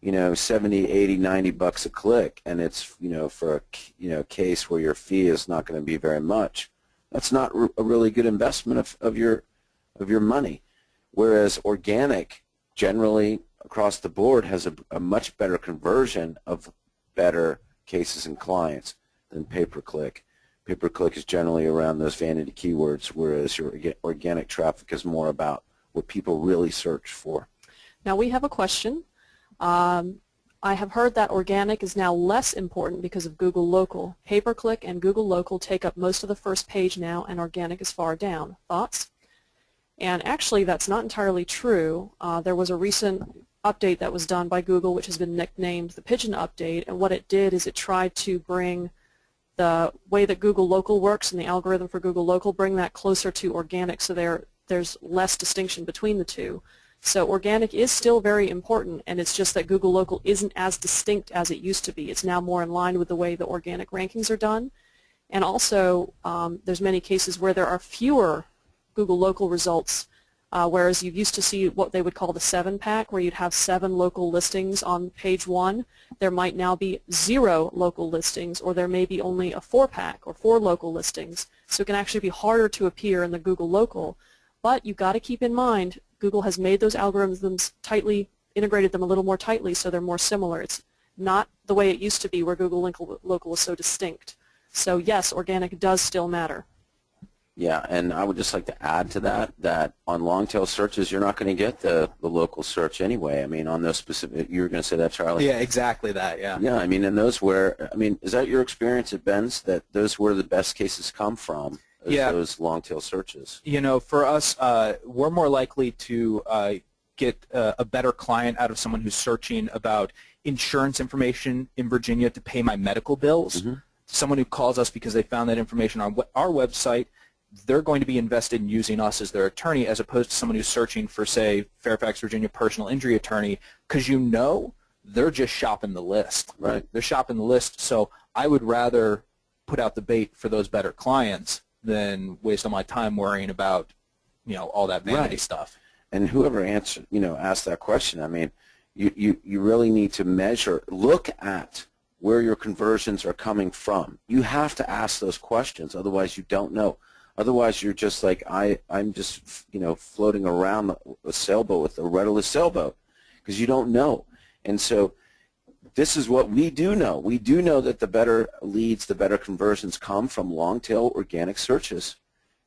$70, $80, $90 a click, and it's, for a, case where your fee is not going to be very much, that's not a really good investment of your money. Whereas organic, generally across the board, has a much better conversion of better cases and clients than pay-per-click. Pay-per-click is generally around those vanity keywords, whereas your organic traffic is more about what people really search for. Now we have a question. I have heard that organic is now less important because of Google Local. Pay-per-click and Google Local take up most of the first page now, and organic is far down. Thoughts? And actually, that's not entirely true. There was a recent update that was done by Google, which has been nicknamed the Pigeon Update, and what it did is it tried to bring the way that Google Local works and the algorithm for Google Local, bring that closer to organic, so there's less distinction between the two. So organic is still very important, and it's just that Google Local isn't as distinct as it used to be. It's now more in line with the way the organic rankings are done. And also, there's many cases where there are fewer Google Local results, whereas you used to see what they would call the 7-pack, where you'd have 7 local listings on page 1. There might now be 0 local listings, or there may be only a 4-pack or 4 local listings. So it can actually be harder to appear in the Google Local. But you've got to keep in mind, Google has made those algorithms tightly, integrated them a little more tightly so they're more similar. not the way it used to be where Google Local was so distinct. So yes, organic does still matter. Yeah, and I would just like to add to that that on long-tail searches, you're not going to get the local search anyway. I mean, on those specific, you were going to say that, Charlie? Yeah, exactly that, yeah. Yeah, I mean, and those where, I mean, is that your experience at Ben's, that those where the best cases come from, those long-tail searches? You know, for us, we're more likely to get a better client out of someone who's searching about insurance information in Virginia to pay my medical bills. Mm-hmm. Someone who calls us because they found that information on our website, they're going to be invested in using us as their attorney as opposed to someone who's searching for, say, Fairfax, Virginia personal injury attorney, because you know they're just shopping the list. Right. They're shopping the list. So I would rather put out the bait for those better clients than waste all my time worrying about, you know, all that vanity stuff. And whoever answered, you know, asked that question, I mean, you really need to measure, look at where your conversions are coming from. You have to ask those questions, otherwise you don't know. Otherwise, you're just like, I'm just, you know, floating around a sailboat with a rudderless sailboat, because you don't know. And so this is what we do know. We do know that the better leads, the better conversions come from long-tail organic searches,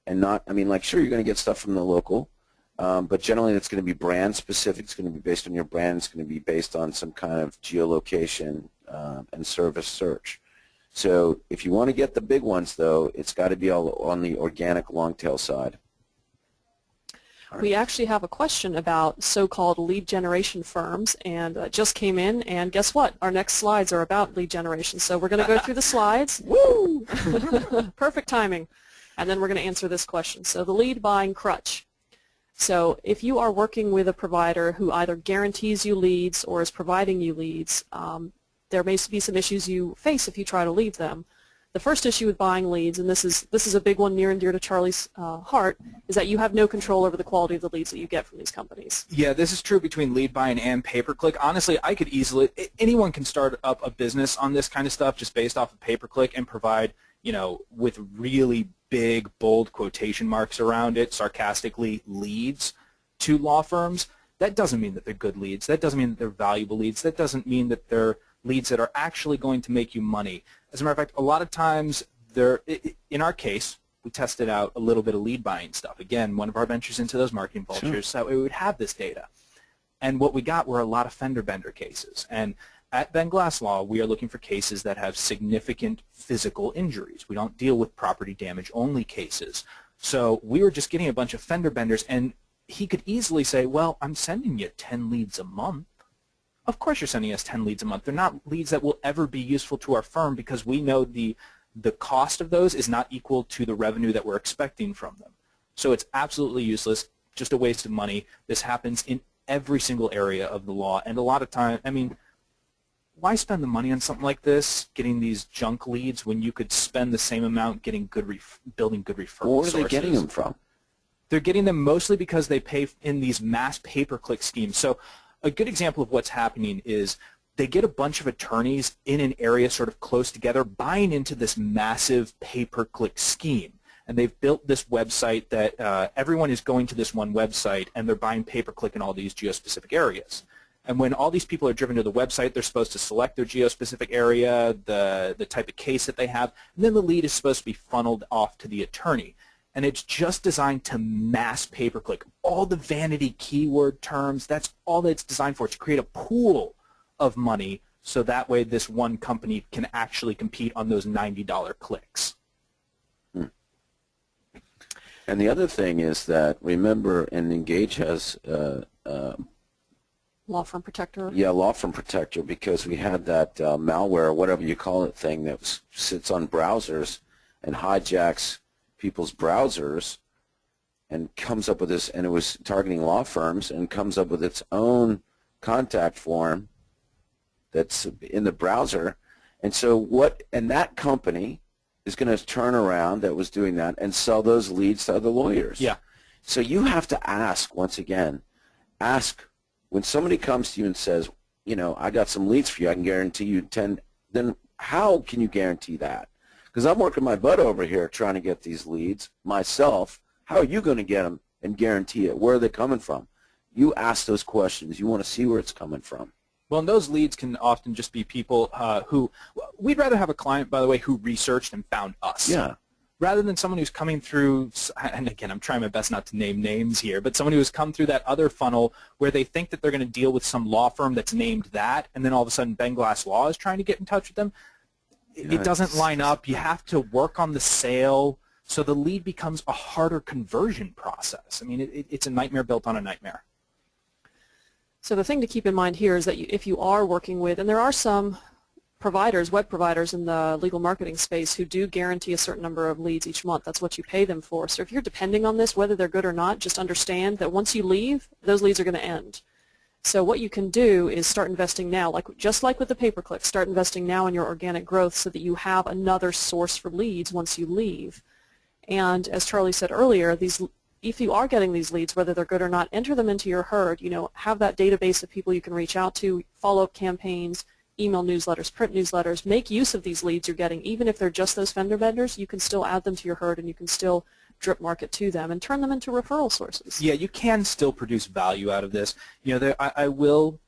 and not, I mean, like, sure, you're going to get stuff from the local, but generally it's going to be brand specific. It's going to be based on your brand. It's going to be based on some kind of geolocation and service search. So if you want to get the big ones, though, it's got to be all on the organic long-tail side. We actually have a question about so-called lead generation firms, and just came in, and guess what? Our next slides are about lead generation. So we're going to go through the slides. Woo! Perfect timing. And then we're going to answer this question. So the lead buying crutch. So if you are working with a provider who either guarantees you leads or is providing you leads, there may be some issues you face if you try to leave them. The first issue with buying leads, and this is a big one near and dear to Charlie's heart, is that you have no control over the quality of the leads that you get from these companies. Yeah, this is true between lead buying and pay-per-click. Honestly, I could easily, anyone can start up a business on this kind of stuff just based off of pay-per-click and provide, you know, with really big, bold quotation marks around it, sarcastically, leads to law firms. That doesn't mean that they're good leads. That doesn't mean that they're valuable leads. That doesn't mean that they're leads that are actually going to make you money. As a matter of fact, a lot of times, in our case, we tested out a little bit of lead buying stuff. Again, one of our ventures into those marketing vultures, so we would have this data. And what we got were a lot of fender bender cases. And at Ben Glass Law, we are looking for cases that have significant physical injuries. We don't deal with property damage only cases. So we were just getting a bunch of fender benders, and he could easily say, well, I'm sending you 10 leads a month. Of course you're sending us 10 leads a month. They're not leads that will ever be useful to our firm because we know the cost of those is not equal to the revenue that we're expecting from them. So it's absolutely useless, just a waste of money. This happens in every single area of the law, and a lot of time, I mean, why spend the money on something like this, getting these junk leads, when you could spend the same amount getting building good referral sources? Where are they getting them from? They're getting them mostly because they pay in these mass pay-per-click schemes. So a good example of what's happening is they get a bunch of attorneys in an area sort of close together buying into this massive pay-per-click scheme. And they've built this website that everyone is going to this one website, and they're buying pay-per-click in all these geospecific areas. And when all these people are driven to the website, they're supposed to select their geospecific area, the type of case that they have, and then the lead is supposed to be funneled off to the attorney. And it's just designed to mass pay-per-click. All the vanity keyword terms, that's all that it's designed for, to create a pool of money so that way this one company can actually compete on those $90 clicks. And the other thing is that, remember, and Engage has Law firm protector. yeah, law firm protector, because we had that malware, or whatever you call it, thing that sits on browsers and hijacks people's browsers and comes up with this, and it was targeting law firms, and comes up with its own contact form that's in the browser. And so that company is going to turn around, that was doing that, and sell those leads to other lawyers. Yeah. So you have to ask, once again, when somebody comes to you and says, you know, I got some leads for you, I can guarantee you 10, then how can you guarantee that? Because I'm working my butt over here trying to get these leads myself. How are you going to get them and guarantee it? Where are they coming from? You ask those questions. You want to see where it's coming from. Well, and those leads can often just be people who we'd rather have a client, by the way, who researched and found us. Yeah. Rather than someone who's coming through, and again, I'm trying my best not to name names here, but someone who has come through that other funnel where they think that they're going to deal with some law firm that's named that, and then all of a sudden Ben Glass Law is trying to get in touch with them. It doesn't line up. You have to work on the sale, so the lead becomes a harder conversion process. I mean, it's a nightmare built on a nightmare. So the thing to keep in mind here is that if you are working with, and there are some providers, web providers in the legal marketing space who do guarantee a certain number of leads each month. That's what you pay them for. So if you're depending on this, whether they're good or not, just understand that once you leave, those leads are going to end. So what you can do is start investing now, just like with the pay-per-click, start investing now in your organic growth so that you have another source for leads once you leave. And as Charlie said earlier, if you are getting these leads, whether they're good or not, enter them into your herd. Have that database of people you can reach out to, follow-up campaigns, email newsletters, print newsletters. Make use of these leads you're getting. Even if they're just those fender benders, you can still add them to your herd and you can still drip market to them and turn them into referral sources. Yeah, you can still produce value out of this. I will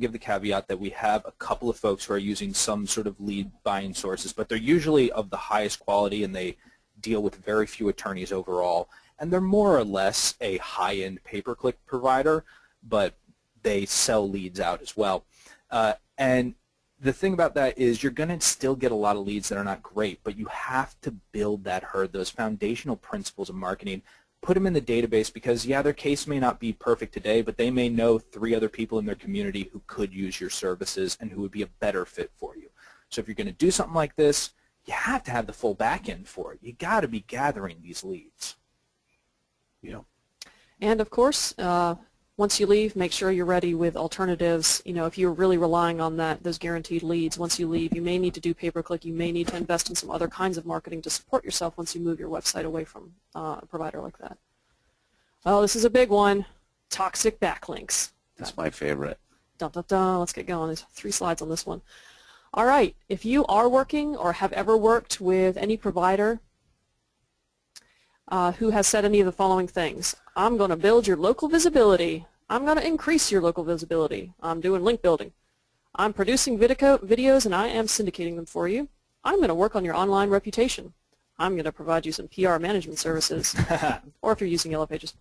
give the caveat that we have a couple of folks who are using some sort of lead buying sources, but they're usually of the highest quality and they deal with very few attorneys overall. And they're more or less a high-end pay-per-click provider, but they sell leads out as well. And the thing about that is you're going to still get a lot of leads that are not great, but you have to build that herd, those foundational principles of marketing, put them in the database because, yeah, their case may not be perfect today, but they may know 3 other people in their community who could use your services and who would be a better fit for you. So if you're going to do something like this, you have to have the full back end for it. You got to be gathering these leads. Yeah. And of course, once you leave, make sure you're ready with alternatives. If you're really relying on those guaranteed leads, once you leave, you may need to do pay-per-click. You may need to invest in some other kinds of marketing to support yourself once you move your website away from a provider like that. Oh, this is a big one. Toxic backlinks. That's my favorite. Dun, dun, dun. Let's get going. There's 3 slides on this one. All right. If you are working or have ever worked with any provider who has said any of the following things: I'm going to build your local visibility. I'm going to increase your local visibility. I'm doing link building. I'm producing videos and I am syndicating them for you. I'm going to work on your online reputation. I'm going to provide you some PR management services, or if you're using Yellow Pages.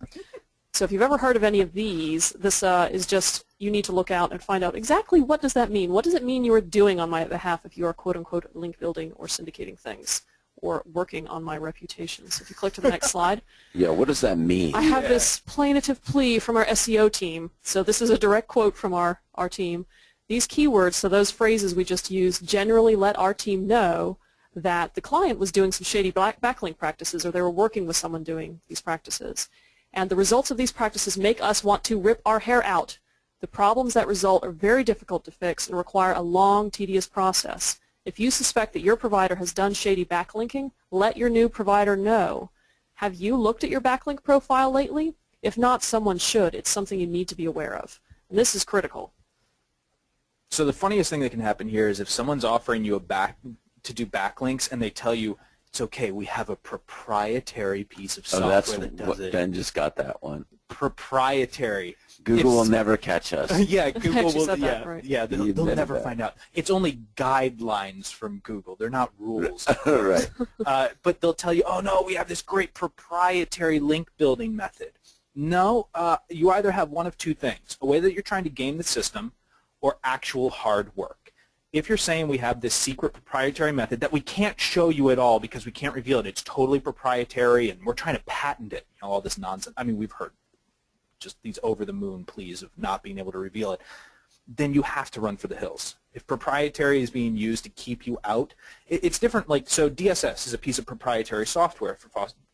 So if you've ever heard of any of these, this is just, you need to look out and find out exactly what does that mean. What does it mean you are doing on my behalf if you are quote-unquote link building or syndicating things, or working on my reputation. So if you click to the next slide. Yeah, what does that mean? I have this plaintive plea from our SEO team. So this is a direct quote from our team. These keywords, so those phrases we just used, generally let our team know that the client was doing some shady backlink practices, or they were working with someone doing these practices. And the results of these practices make us want to rip our hair out. The problems that result are very difficult to fix and require a long, tedious process. If you suspect that your provider has done shady backlinking, let your new provider know. Have you looked at your backlink profile lately? If not, someone should. It's something you need to be aware of. And this is critical. So the funniest thing that can happen here is if someone's offering you to do backlinks and they tell you, it's okay, we have a proprietary piece of software that does it. Ben just got that one. Proprietary. Google will never catch us. Yeah, Google will. That, right? Yeah, they'll never find out. It's only guidelines from Google. They're not rules. Right. But they'll tell you, oh no, we have this great proprietary link building method. No, you either have one of 2 things: a way that you're trying to game the system, or actual hard work. If you're saying we have this secret proprietary method that we can't show you at all because we can't reveal it, it's totally proprietary and we're trying to patent it, all this nonsense. I mean, we've heard just these over-the-moon pleas of not being able to reveal it, then you have to run for the hills. If proprietary is being used to keep you out, it's different. So DSS is a piece of proprietary software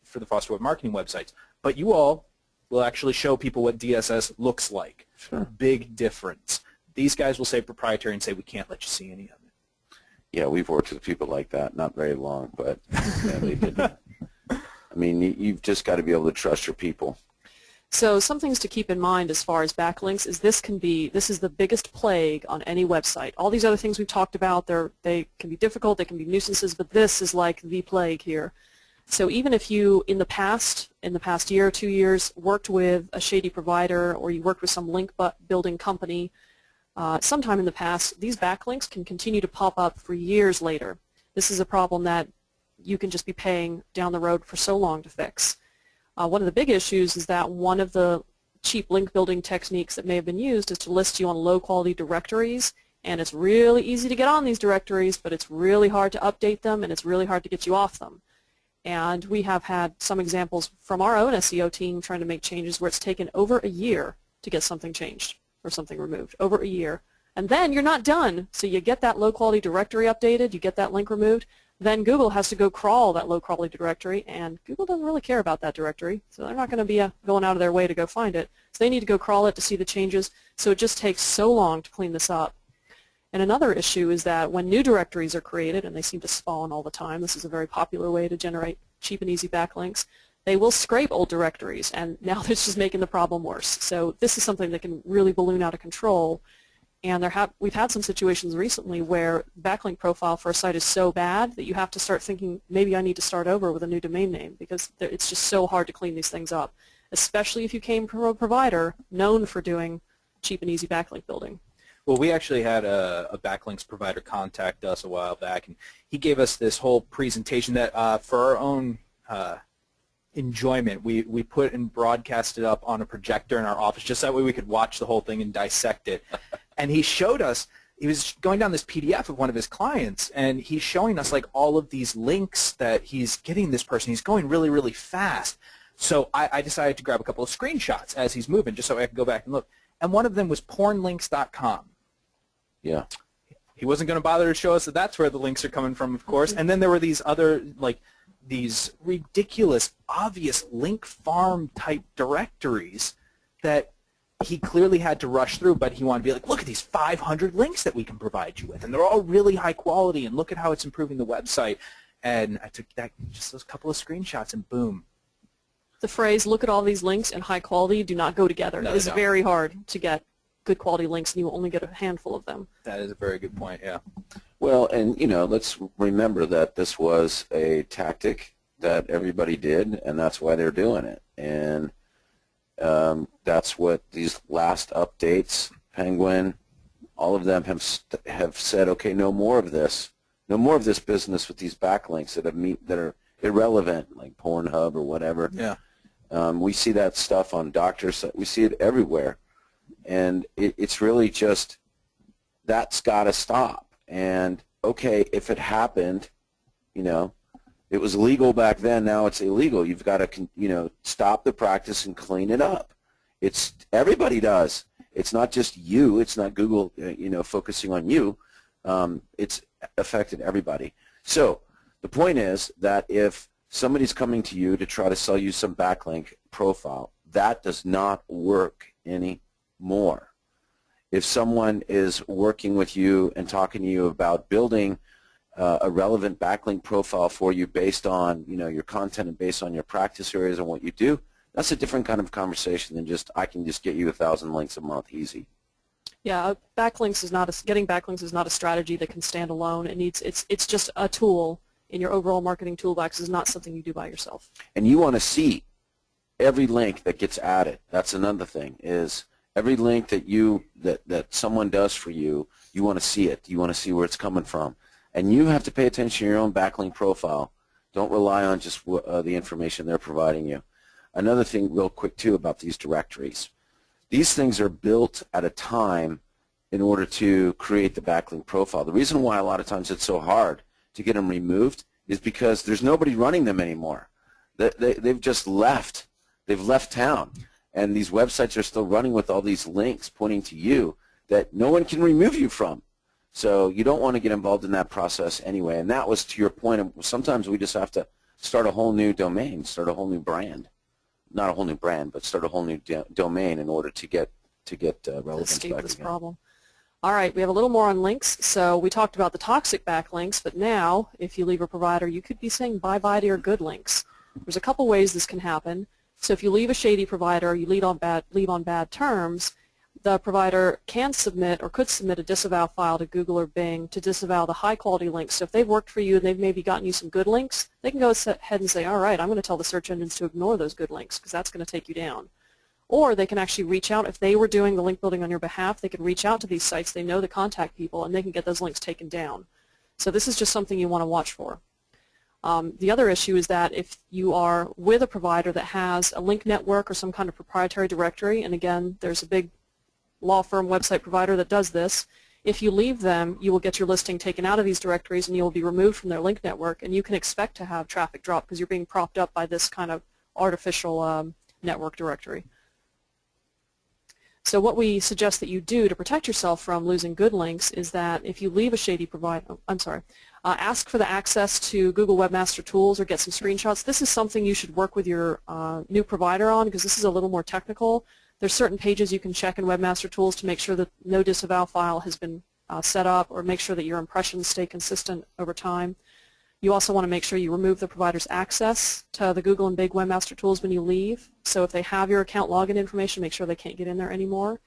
for the Foster Web marketing websites, but you all will actually show people what DSS looks like. Sure. Big difference. These guys will say proprietary and say we can't let you see any of it. Yeah, we've worked with people like that. Not very long, but yeah, they didn't. I mean, you've just got to be able to trust your people. So some things to keep in mind as far as backlinks is this is the biggest plague on any website. All these other things we've talked about, they can be difficult, they can be nuisances, but this is like the plague here. So even if you, in the past year or 2 years, worked with a shady provider or you worked with some link building company, sometime in the past, these backlinks can continue to pop up for years later. This is a problem that you can just be paying down the road for so long to fix. One of the big issues is that one of the cheap link building techniques that may have been used is to list you on low quality directories, and it's really easy to get on these directories, but it's really hard to update them, and it's really hard to get you off them. And we have had some examples from our own SEO team trying to make changes where it's taken over a year to get something changed or something removed, over a year. And then you're not done, so you get that low quality directory updated, you get that link removed, then Google has to go crawl that low quality directory, and Google doesn't really care about that directory, so they're not going to be going out of their way to go find it. So they need to go crawl it to see the changes, so it just takes so long to clean this up. And another issue is that when new directories are created, and they seem to spawn all the time, this is a very popular way to generate cheap and easy backlinks, they will scrape old directories, and now it's just making the problem worse. So this is something that can really balloon out of control. And we've had some situations recently where backlink profile for a site is so bad that you have to start thinking, maybe I need to start over with a new domain name, because it's just so hard to clean these things up, especially if you came from a provider known for doing cheap and easy backlink building. Well, we actually had a backlinks provider contact us a while back, and he gave us this whole presentation that for our own enjoyment, we put and broadcasted up on a projector in our office just that way we could watch the whole thing and dissect it. And he showed us, he was going down this PDF of one of his clients, and he's showing us like all of these links that he's getting this person. He's going really, really fast. So I decided to grab a couple of screenshots as he's moving just so I could go back and look. And one of them was pornlinks.com. Yeah. He wasn't going to bother to show us that that's where the links are coming from, of course. And then there were these other, like, these ridiculous, obvious link farm type directories that he clearly had to rush through, but he wanted to be like, look at these 500 links that we can provide you with, and they're all really high quality, and look at how it's improving the website. And I took that, just those couple of screenshots, and boom. The phrase, look at all these links and high quality, do not go together. No, It's very hard to get good quality links, and you will only get a handful of them. That is a very good point, yeah. Well, and, let's remember that this was a tactic that everybody did, and that's why they're doing it. And that's what these last updates, Penguin, all of them have said, okay, no more of this. No more of this business with these backlinks that are irrelevant, like Pornhub or whatever. Yeah. We see that stuff on doctors. We see it everywhere. And it's really just, that's got to stop. And, okay, if it happened, it was legal back then, now it's illegal. You've got to, stop the practice and clean it up. Everybody does. It's not just you. It's not Google, focusing on you. It's affected everybody. So the point is that if somebody's coming to you to try to sell you some backlink profile, that does not work anymore. If someone is working with you and talking to you about building a relevant backlink profile for you based on your content and based on your practice areas and what you do, that's a different kind of conversation than just I can just get you 1,000 links a month easy. Yeah, getting backlinks is not a strategy that can stand alone. It's just a tool in your overall marketing toolbox. Is not something you do by yourself. And you want to see every link that gets added. That's another thing, is every link that someone does for you, you want to see it. You want to see where it's coming from. And you have to pay attention to your own backlink profile. Don't rely on just the information they're providing you. Another thing real quick, too, about these directories. These things are built at a time in order to create the backlink profile. The reason why a lot of times it's so hard to get them removed is because there's nobody running them anymore. They've just left. They've left town. And these websites are still running with all these links pointing to you that no one can remove you from. So you don't want to get involved in that process anyway. And that was to your point. Sometimes we just have to start a whole new domain, start a whole new brand. Not a whole new brand, but start a whole new domain in order to get relevance Escape back this again. problem. All right, we have a little more on links. So we talked about the toxic backlinks, but now if you leave a provider, you could be saying bye-bye to your good links. There's a couple ways this can happen. So if you leave a shady provider, you leave on bad terms, the provider can submit or could submit a disavow file to Google or Bing to disavow the high-quality links. So if they've worked for you and they've maybe gotten you some good links, they can go ahead and say, all right, I'm going to tell the search engines to ignore those good links because that's going to take you down. Or they can actually reach out. If they were doing the link building on your behalf, they can reach out to these sites. They know the contact people, and they can get those links taken down. So this is just something you want to watch for. The other issue is that if you are with a provider that has a link network or some kind of proprietary directory, and again, there's a big law firm website provider that does this, if you leave them, you will get your listing taken out of these directories and you will be removed from their link network, and you can expect to have traffic drop because you're being propped up by this kind of artificial network directory. So what we suggest that you do to protect yourself from losing good links is that if you leave a shady provider, ask for the access to Google Webmaster Tools or get some screenshots. This is something you should work with your new provider on because this is a little more technical. There's certain pages you can check in Webmaster Tools to make sure that no disavow file has been set up, or make sure that your impressions stay consistent over time. You also want to make sure you remove the provider's access to the Google and Bing Webmaster Tools when you leave. So if they have your account login information, make sure they can't get in there anymore.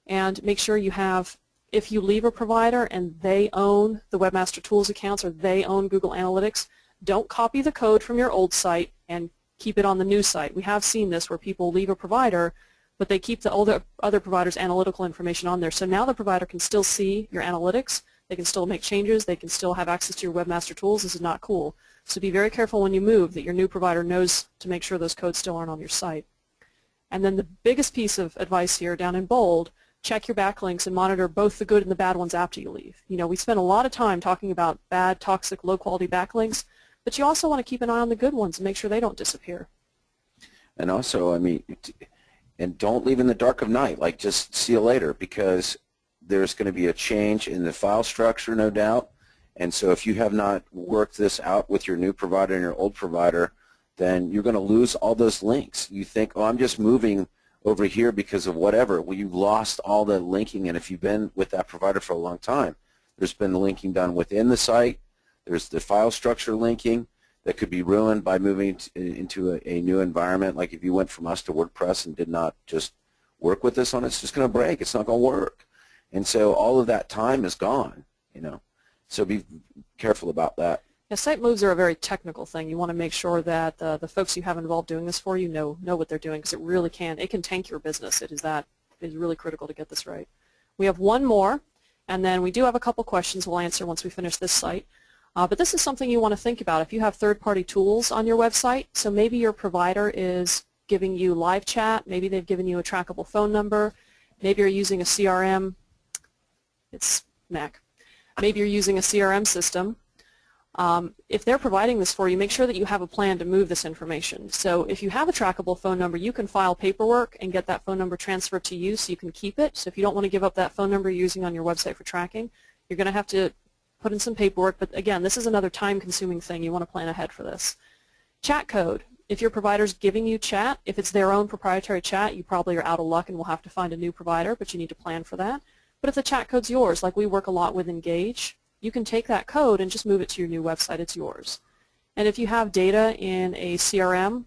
And make sure you have, if you leave a provider and they own the Webmaster Tools accounts or they own Google Analytics, don't copy the code from your old site and keep it on the new site. We have seen this where people leave a provider, but they keep the other provider's analytical information on there. So now the provider can still see your analytics. They can still make changes. They can still have access to your Webmaster Tools. This is not cool. So be very careful when you move that your new provider knows to make sure those codes still aren't on your site. And then the biggest piece of advice here, down in bold, check your backlinks and monitor both the good and the bad ones after you leave. You know, we spend a lot of time talking about bad, toxic, low-quality backlinks, but you also want to keep an eye on the good ones and make sure they don't disappear. And also, I mean, and don't leave in the dark of night. Like, just see you later, because there's going to be a change in the file structure, no doubt. And so if you have not worked this out with your new provider and your old provider, then you're going to lose all those links. You think, oh, I'm just moving over here because of whatever. Well, you've lost all the linking, and if you've been with that provider for a long time, there's been the linking done within the site. There's the file structure linking that could be ruined by moving into a new environment. Like if you went from us to WordPress and did not just work with this on it, it's just going to break. It's not going to work. And so all of that time is gone, you know. So be careful about that. Yeah, site moves are a very technical thing. You want to make sure that the folks you have involved doing this for you know what they're doing, because it can tank your business. It is really critical to get this right. We have one more, and then we do have a couple questions we'll answer once we finish this site. But this is something you want to think about. If you have third-party tools on your website, so maybe your provider is giving you live chat, maybe they've given you a trackable phone number, maybe you're using a CRM. It's Mac. Maybe you're using a CRM system. If they're providing this for you, make sure that you have a plan to move this information. So if you have a trackable phone number, you can file paperwork and get that phone number transferred to you so you can keep it. So if you don't want to give up that phone number you're using on your website for tracking, you're going to have to put in some paperwork. But again, this is another time-consuming thing. You want to plan ahead for this. Chat code. If your provider's giving you chat, if it's their own proprietary chat, you probably are out of luck and will have to find a new provider, but you need to plan for that. But if the chat code's yours, like we work a lot with Engage, you can take that code and just move it to your new website. It's yours. And if you have data in a CRM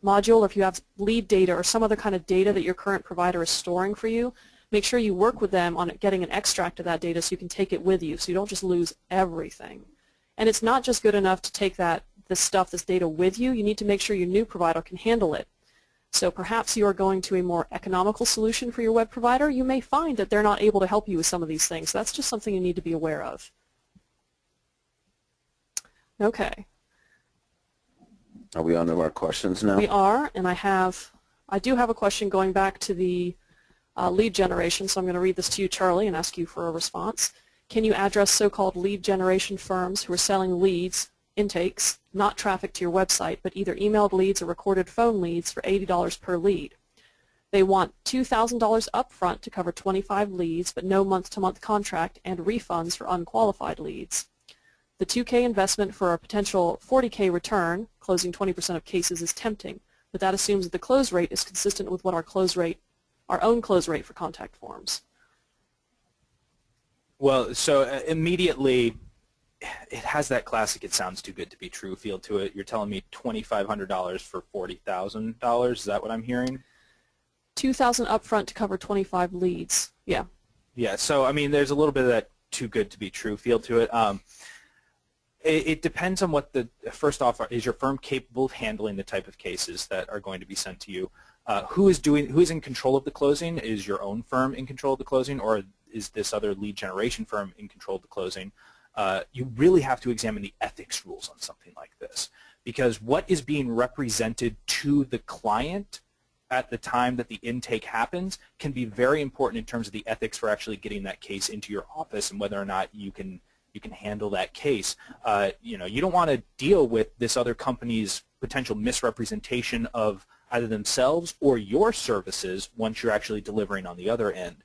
module, or if you have lead data or some other kind of data that your current provider is storing for you, make sure you work with them on getting an extract of that data so you can take it with you, so you don't just lose everything. And it's not just good enough to take this data with you. You need to make sure your new provider can handle it. So perhaps you are going to a more economical solution for your web provider. You may find that they're not able to help you with some of these things. So that's just something you need to be aware of. Okay. Are we on to our questions now? We are, and I do have a question going back to the lead generation, so I'm going to read this to you, Charlie, and ask you for a response. Can you address so-called lead generation firms who are selling leads, intakes, not traffic to your website, but either emailed leads or recorded phone leads for $80 per lead? They want $2,000 upfront to cover 25 leads, but no month-to-month contract and refunds for unqualified leads. The $2K investment for a potential $40K return, closing 20% of cases, is tempting, but that assumes that the close rate is consistent with what our own close rate for contact forms. Well, so immediately, it has that classic "it sounds too good to be true" feel to it. You're telling me $2,500 for $40,000. Is that what I'm hearing? $2,000 upfront to cover 25 leads. Yeah. Yeah. So I mean, there's a little bit of that "too good to be true" feel to it. It depends on what first off, is your firm capable of handling the type of cases that are going to be sent to you? who is in control of the closing? Is your own firm in control of the closing, or is this other lead generation firm in control of the closing? You really have to examine the ethics rules on something like this, because what is being represented to the client at the time that the intake happens can be very important in terms of the ethics for actually getting that case into your office and whether or not you can handle that case. You don't want to deal with this other company's potential misrepresentation of either themselves or your services once you're actually delivering on the other end.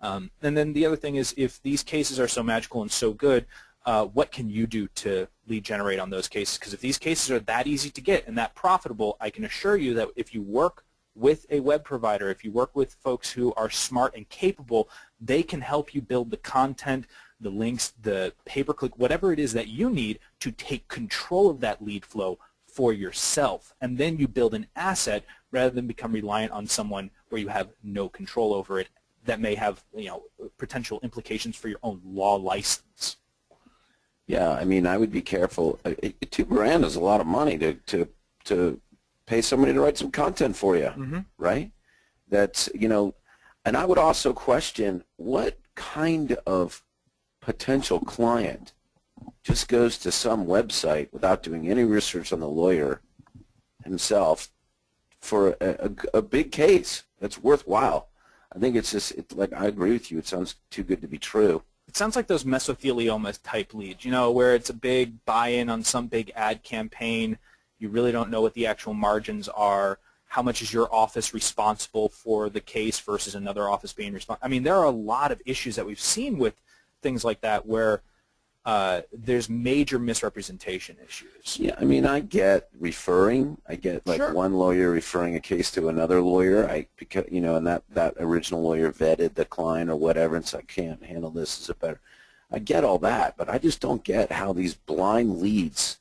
And then the other thing is, if these cases are so magical and so good, what can you do to lead generate on those cases? Because if these cases are that easy to get and that profitable, I can assure you that if you work with a web provider, if you work with folks who are smart and capable, they can help you build the content, the links, the pay-per-click, whatever it is that you need to take control of that lead flow for yourself. And then you build an asset rather than become reliant on someone where you have no control over it that may have potential implications for your own law license. Yeah, I mean, I would be careful. $2,000 is a lot of money to pay somebody to write some content for you, right? That's, and I would also question what kind of potential client just goes to some website without doing any research on the lawyer himself for a big case that's worthwhile. I think it's just, like, I agree with you. It sounds too good to be true. It sounds like those mesothelioma type leads, where it's a big buy-in on some big ad campaign. You really don't know what the actual margins are. How much is your office responsible for the case versus another office being responsible? I mean, there are a lot of issues that we've seen with things like that where there's major misrepresentation issues. Yeah, I mean, I get referring. I get one lawyer referring a case to another lawyer. Because and that original lawyer vetted the client or whatever, and said, I can't handle this. Is it better? I get all that, but I just don't get how these blind leads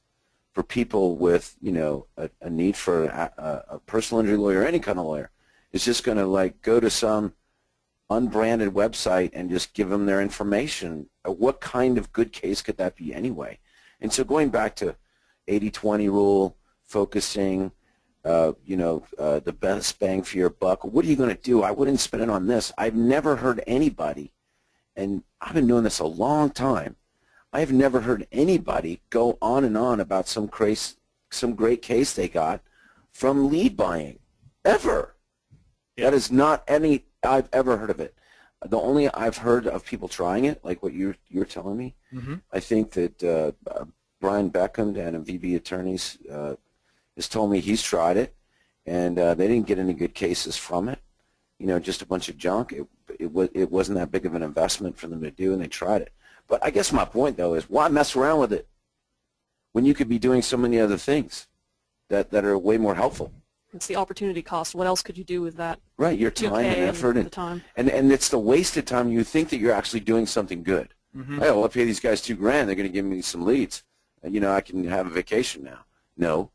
for people with a need for a personal injury lawyer, any kind of lawyer, is just going to go to some unbranded website and just give them their information. What kind of good case could that be anyway? And so going back to 80-20 rule, focusing, the best bang for your buck, what are you going to do? I wouldn't spend it on this. I've never heard anybody, and I've been doing this a long time, I've never heard anybody go on and on about some great case they got from lead buying, ever. Yeah. That is not any I've ever heard of it. The only I've heard of people trying it, like what you're telling me, I think that Brian Beckham and VB Attorneys has told me he's tried it, and they didn't get any good cases from it. Just a bunch of junk. It wasn't that big of an investment for them to do, and they tried it. But I guess my point, though, is why mess around with it when you could be doing so many other things that are way more helpful? It's the opportunity cost. What else could you do with that? Right, your time and effort. And it's the wasted time. You think that you're actually doing something good. Hey, well, I'll pay these guys $2,000. They're going to give me some leads. And, I can have a vacation now. No,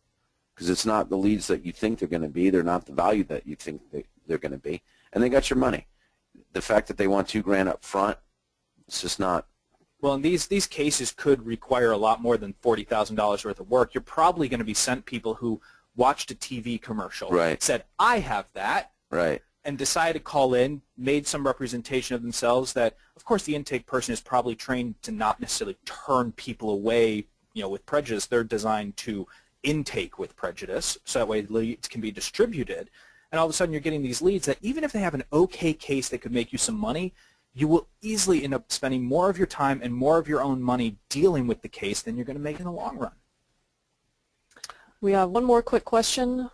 because it's not the leads that you think they're going to be. They're not the value that you think they're going to be. And they got your money. The fact that they want $2,000 up front, it's just not. Well, and these cases could require a lot more than $40,000 worth of work. You're probably going to be sent people who watched a TV commercial, said, I have that, and decided to call in, made some representation of themselves that, of course, the intake person is probably trained to not necessarily turn people away, with prejudice. They're designed to intake with prejudice, so that way leads can be distributed. And all of a sudden you're getting these leads that even if they have an okay case that could make you some money, you will easily end up spending more of your time and more of your own money dealing with the case than you're going to make in the long run. We have one more quick question.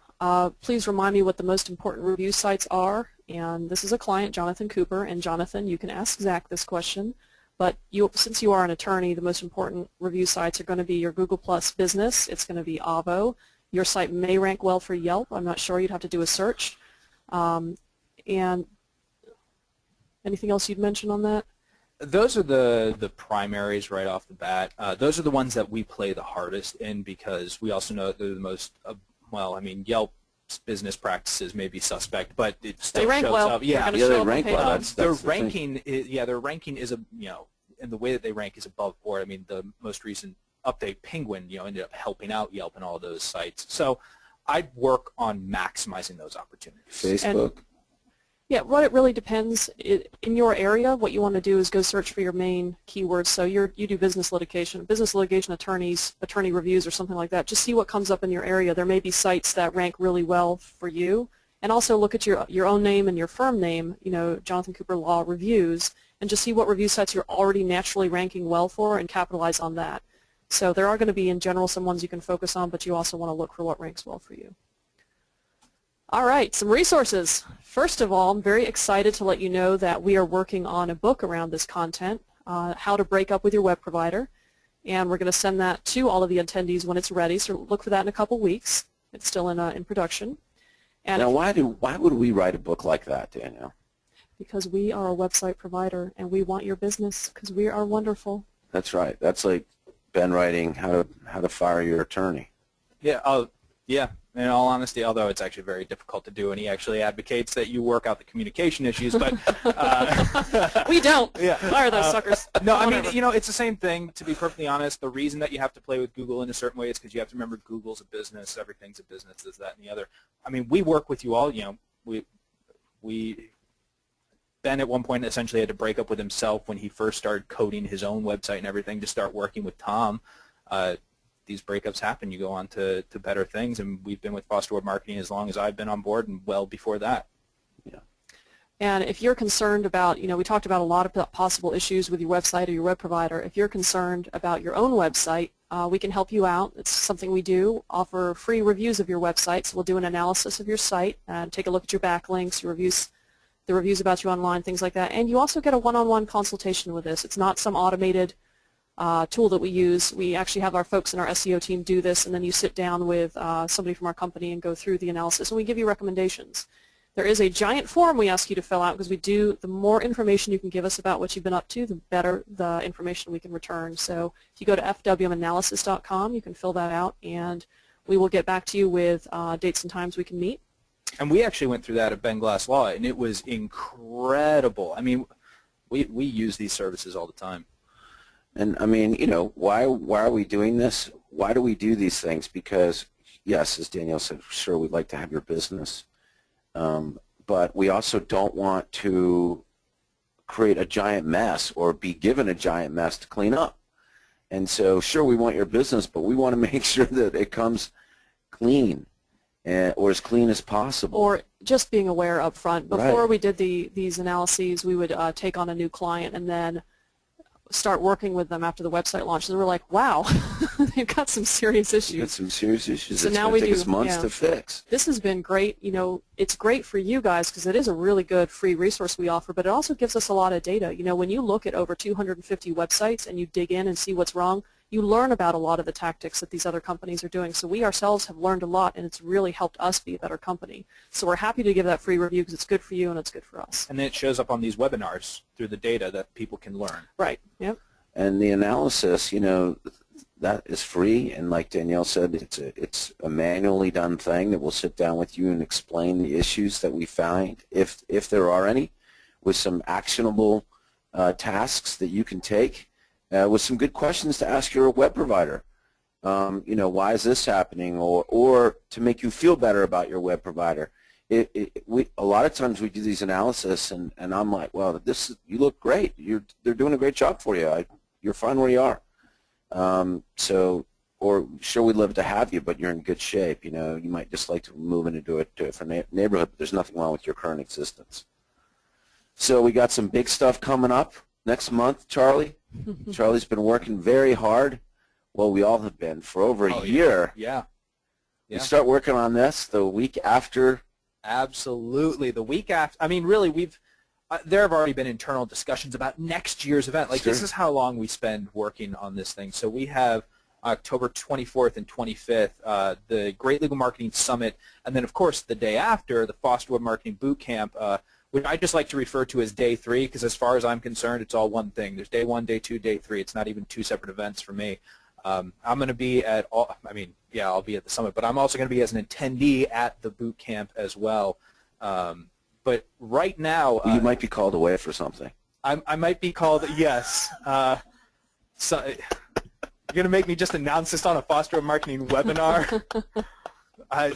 Please remind me what the most important review sites are. And this is a client, Jonathan Cooper. And Jonathan, you can ask Zach this question. But since you are an attorney, the most important review sites are going to be your Google Plus Business. It's going to be Avvo. Your site may rank well for Yelp. I'm not sure. You'd have to do a search. And anything else you'd mention on that? Those are the primaries right off the bat. Those are the ones that we play the hardest in because we also know that they're the most, Yelp's business practices may be suspect, but it still shows up. Yeah, they rank well. Their ranking is and the way that they rank is above board. I mean, the most recent update, Penguin, ended up helping out Yelp and all those sites. So I'd work on maximizing those opportunities. Facebook. Yeah, what it really depends, in your area, what you want to do is go search for your main keywords. So you do business litigation attorneys, attorney reviews or something like that. Just see what comes up in your area. There may be sites that rank really well for you. And also look at your own name and your firm name, Jonathan Cooper Law Reviews, and just see what review sites you're already naturally ranking well for and capitalize on that. So there are going to be, in general, some ones you can focus on, but you also want to look for what ranks well for you. All right, some resources. First of all, I'm very excited to let you know that we are working on a book around this content, How to Break Up with Your Web Provider, and we're going to send that to all of the attendees when it's ready, so look for that in a couple weeks. It's still in production. And Now, why would we write a book like that, Danielle? Because we are a website provider, and we want your business because we are wonderful. That's right. That's like Ben writing how to fire your attorney. Yeah, yeah. In all honesty, although it's actually very difficult to do, and he actually advocates that you work out the communication issues, but we don't. Yeah. Fire those suckers. No, I mean, it's the same thing. To be perfectly honest, the reason that you have to play with Google in a certain way is because you have to remember Google's a business, everything's a business, this, that, and the other. I mean, we work with you all. Ben at one point essentially had to break up with himself when he first started coding his own website and everything to start working with Tom. These breakups happen. You go on to better things, and we've been with Foster Web Marketing as long as I've been on board and well before that. Yeah. And if you're concerned about, we talked about a lot of possible issues with your website or your web provider. If you're concerned about your own website, we can help you out. It's something we do, offer free reviews of your website. So we'll do an analysis of your site and take a look at your backlinks, your reviews, the reviews about you online, things like that. And you also get a one-on-one consultation with this. It's not some automated tool that we use. We actually have our folks in our SEO team do this, and then you sit down with somebody from our company and go through the analysis, and we give you recommendations. There is a giant form we ask you to fill out because the more information you can give us about what you've been up to, the better the information we can return. So if you go to fwmanalysis.com, you can fill that out, and we will get back to you with dates and times we can meet. And we actually went through that at Ben Glass Law, and it was incredible. I mean, we use these services all the time. And I mean, why are we doing this? Why do we do these things? Because, yes, as Danielle said, sure, we'd like to have your business. But we also don't want to create a giant mess or be given a giant mess to clean up. And so, sure, we want your business, but we want to make sure that it comes clean or as clean as possible. Or just being aware up front. Before Right. we did these analyses, we would take on a new client and then start working with them after the website launch, and we're like, wow, they've got some serious issues. We've got some serious issues. So it's now going to we take us months to fix. This has been great. It's great for you guys because it is a really good free resource we offer, but it also gives us a lot of data. When you look at over 250 websites and you dig in and see what's wrong, you learn about a lot of the tactics that these other companies are doing. So we ourselves have learned a lot, and it's really helped us be a better company. So we're happy to give that free review because it's good for you and it's good for us. And then it shows up on these webinars through the data that people can learn. Right. Yep. And the analysis, that is free, and like Danielle said, it's a manually done thing that will sit down with you and explain the issues that we find, if there are any, with some actionable tasks that you can take, with some good questions to ask your web provider. Why is this happening, or to make you feel better about your web provider. A lot of times we do these analysis, and I'm like, well, you look great. They're doing a great job for you. You're fine where you are. Or sure, we'd love to have you, but you're in good shape. You might just like to move into a different neighborhood, but there's nothing wrong with your current existence. So we got some big stuff coming up next month, Charley. Charley's been working very hard. Well, we all have been for over a year. Yeah. We start working on this the week after. Absolutely. The week after. I mean, really, there have already been internal discussions about next year's event. Like, this is how long we spend working on this thing. So we have October 24th and 25th, the Great Legal Marketing Summit, and then, of course, the day after, the Foster Web Marketing Boot Camp, which I just like to refer to as Day 3, because as far as I'm concerned, it's all one thing. There's Day 1, Day 2, Day 3. It's not even two separate events for me. I'm going to be at all. I mean, yeah, I'll be at the summit, but I'm also going to be as an attendee at the boot camp as well. But right now, You might be called away for something. I might be called. Yes. So you're going to make me just announce this on a Foster Web Marketing webinar.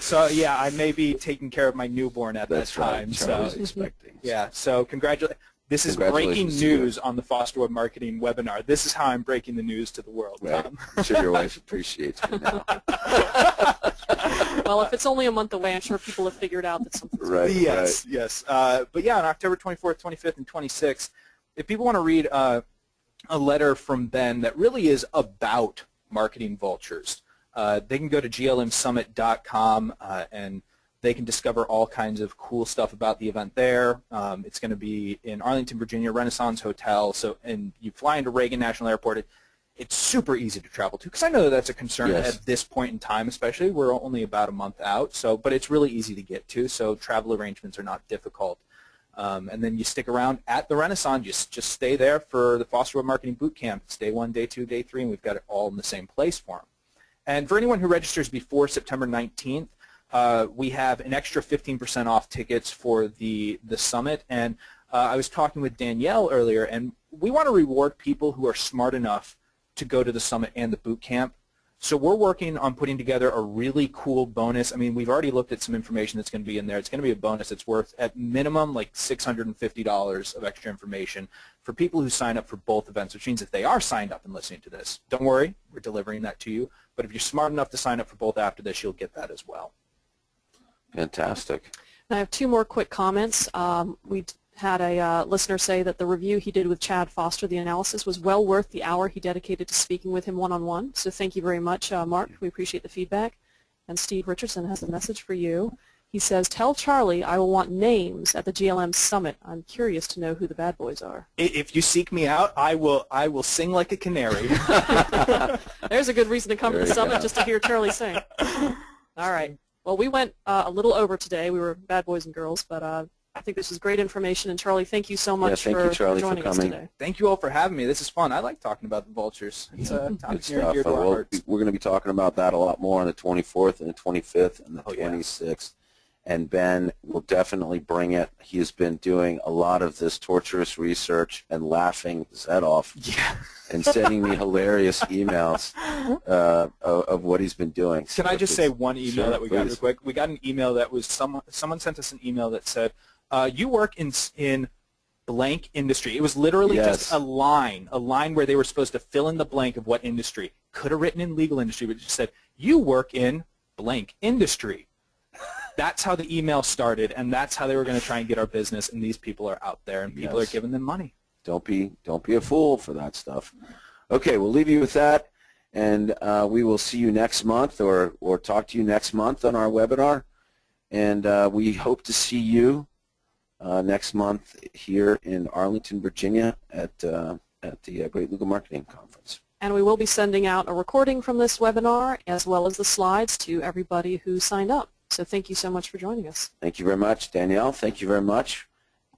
So yeah, I may be taking care of my newborn at That's that time. right. Charley's So expecting. yeah, so congratulations. This is breaking news on the Foster Web Marketing webinar. This is how I'm breaking the news to the world, Right. Tom. I'm sure your wife appreciates me now. Well, if it's only a month away, I'm sure people have figured out that something's Right. Yes, yes. But yeah, on October 24th, 25th, and 26th, if people want to read a letter from Ben that really is about marketing vultures, they can go to glmsummit.com and they can discover all kinds of cool stuff about the event there. It's going to be in Arlington, Virginia, Renaissance Hotel. So, and you fly into Reagan National Airport. It's super easy to travel to, because I know that that's a concern Yes. at this point in time, especially. We're only about a month out, so but it's really easy to get to, so travel arrangements are not difficult. And then you stick around at the Renaissance. Just stay there for the Foster Web Marketing Bootcamp. It's day 1, day 2, day 3, and we've got it all in the same place for them. And for anyone who registers before September 19th, we have an extra 15% off tickets for the summit. And I was talking with Danielle earlier, and we want to reward people who are smart enough to go to the summit and the boot camp. So we're working on putting together a really cool bonus. I mean, we've already looked at some information that's going to be in there. It's going to be a bonus that's worth, at minimum, like $650 of extra information for people who sign up for both events, which means if they are signed up and listening to this, don't worry, we're delivering that to you. But if you're smart enough to sign up for both after this, you'll get that as well. Fantastic. And I have 2 more quick comments. We had a listener say that the review he did with Chad Foster, the analysis, was well worth the hour he dedicated to speaking with him one-on-one. So thank you very much, Mark. We appreciate the feedback. And Steve Richardson has a message for you. He says, tell Charley I will want names at the GLM Summit. I'm curious to know who the bad boys are. If you seek me out, I will sing like a canary. There's a good reason to come to the summit, just to hear Charley sing. All right. Well, we went a little over today. We were bad boys and girls, but I think this is great information. And Charley, thank you so much thank you, Charley, for joining us coming. today. Thank you all for having me. This is fun. I like talking about the vultures. It's Good near and stuff. dear to our hearts. We're going to be talking about that a lot more on the 24th and the 25th and the Oh, yeah. 26th. And Ben will definitely bring it. He has been doing a lot of this torturous research and laughing his head off Yeah. and sending me hilarious emails of what he's been doing. Can I just say one email Sure, that we got please. real quick? We got an email that was someone sent us an email that said, you work in blank industry. It was literally Yes. just a line where they were supposed to fill in the blank of what industry. Could have written in legal industry, but it just said, you work in blank industry. That's how the email started, and that's how they were going to try and get our business, and these people are out there, and people Yes. are giving them money. Don't be a fool for that stuff. Okay, we'll leave you with that, and we will see you next month or talk to you next month on our webinar. And we hope to see you next month here in Arlington, Virginia at the Great Legal Marketing Conference. And we will be sending out a recording from this webinar as well as the slides to everybody who signed up. So thank you so much for joining us. Thank you very much. Danielle, thank you very much.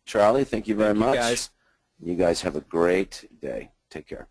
Charley, thank you very much. Guys. You guys have a great day. Take care.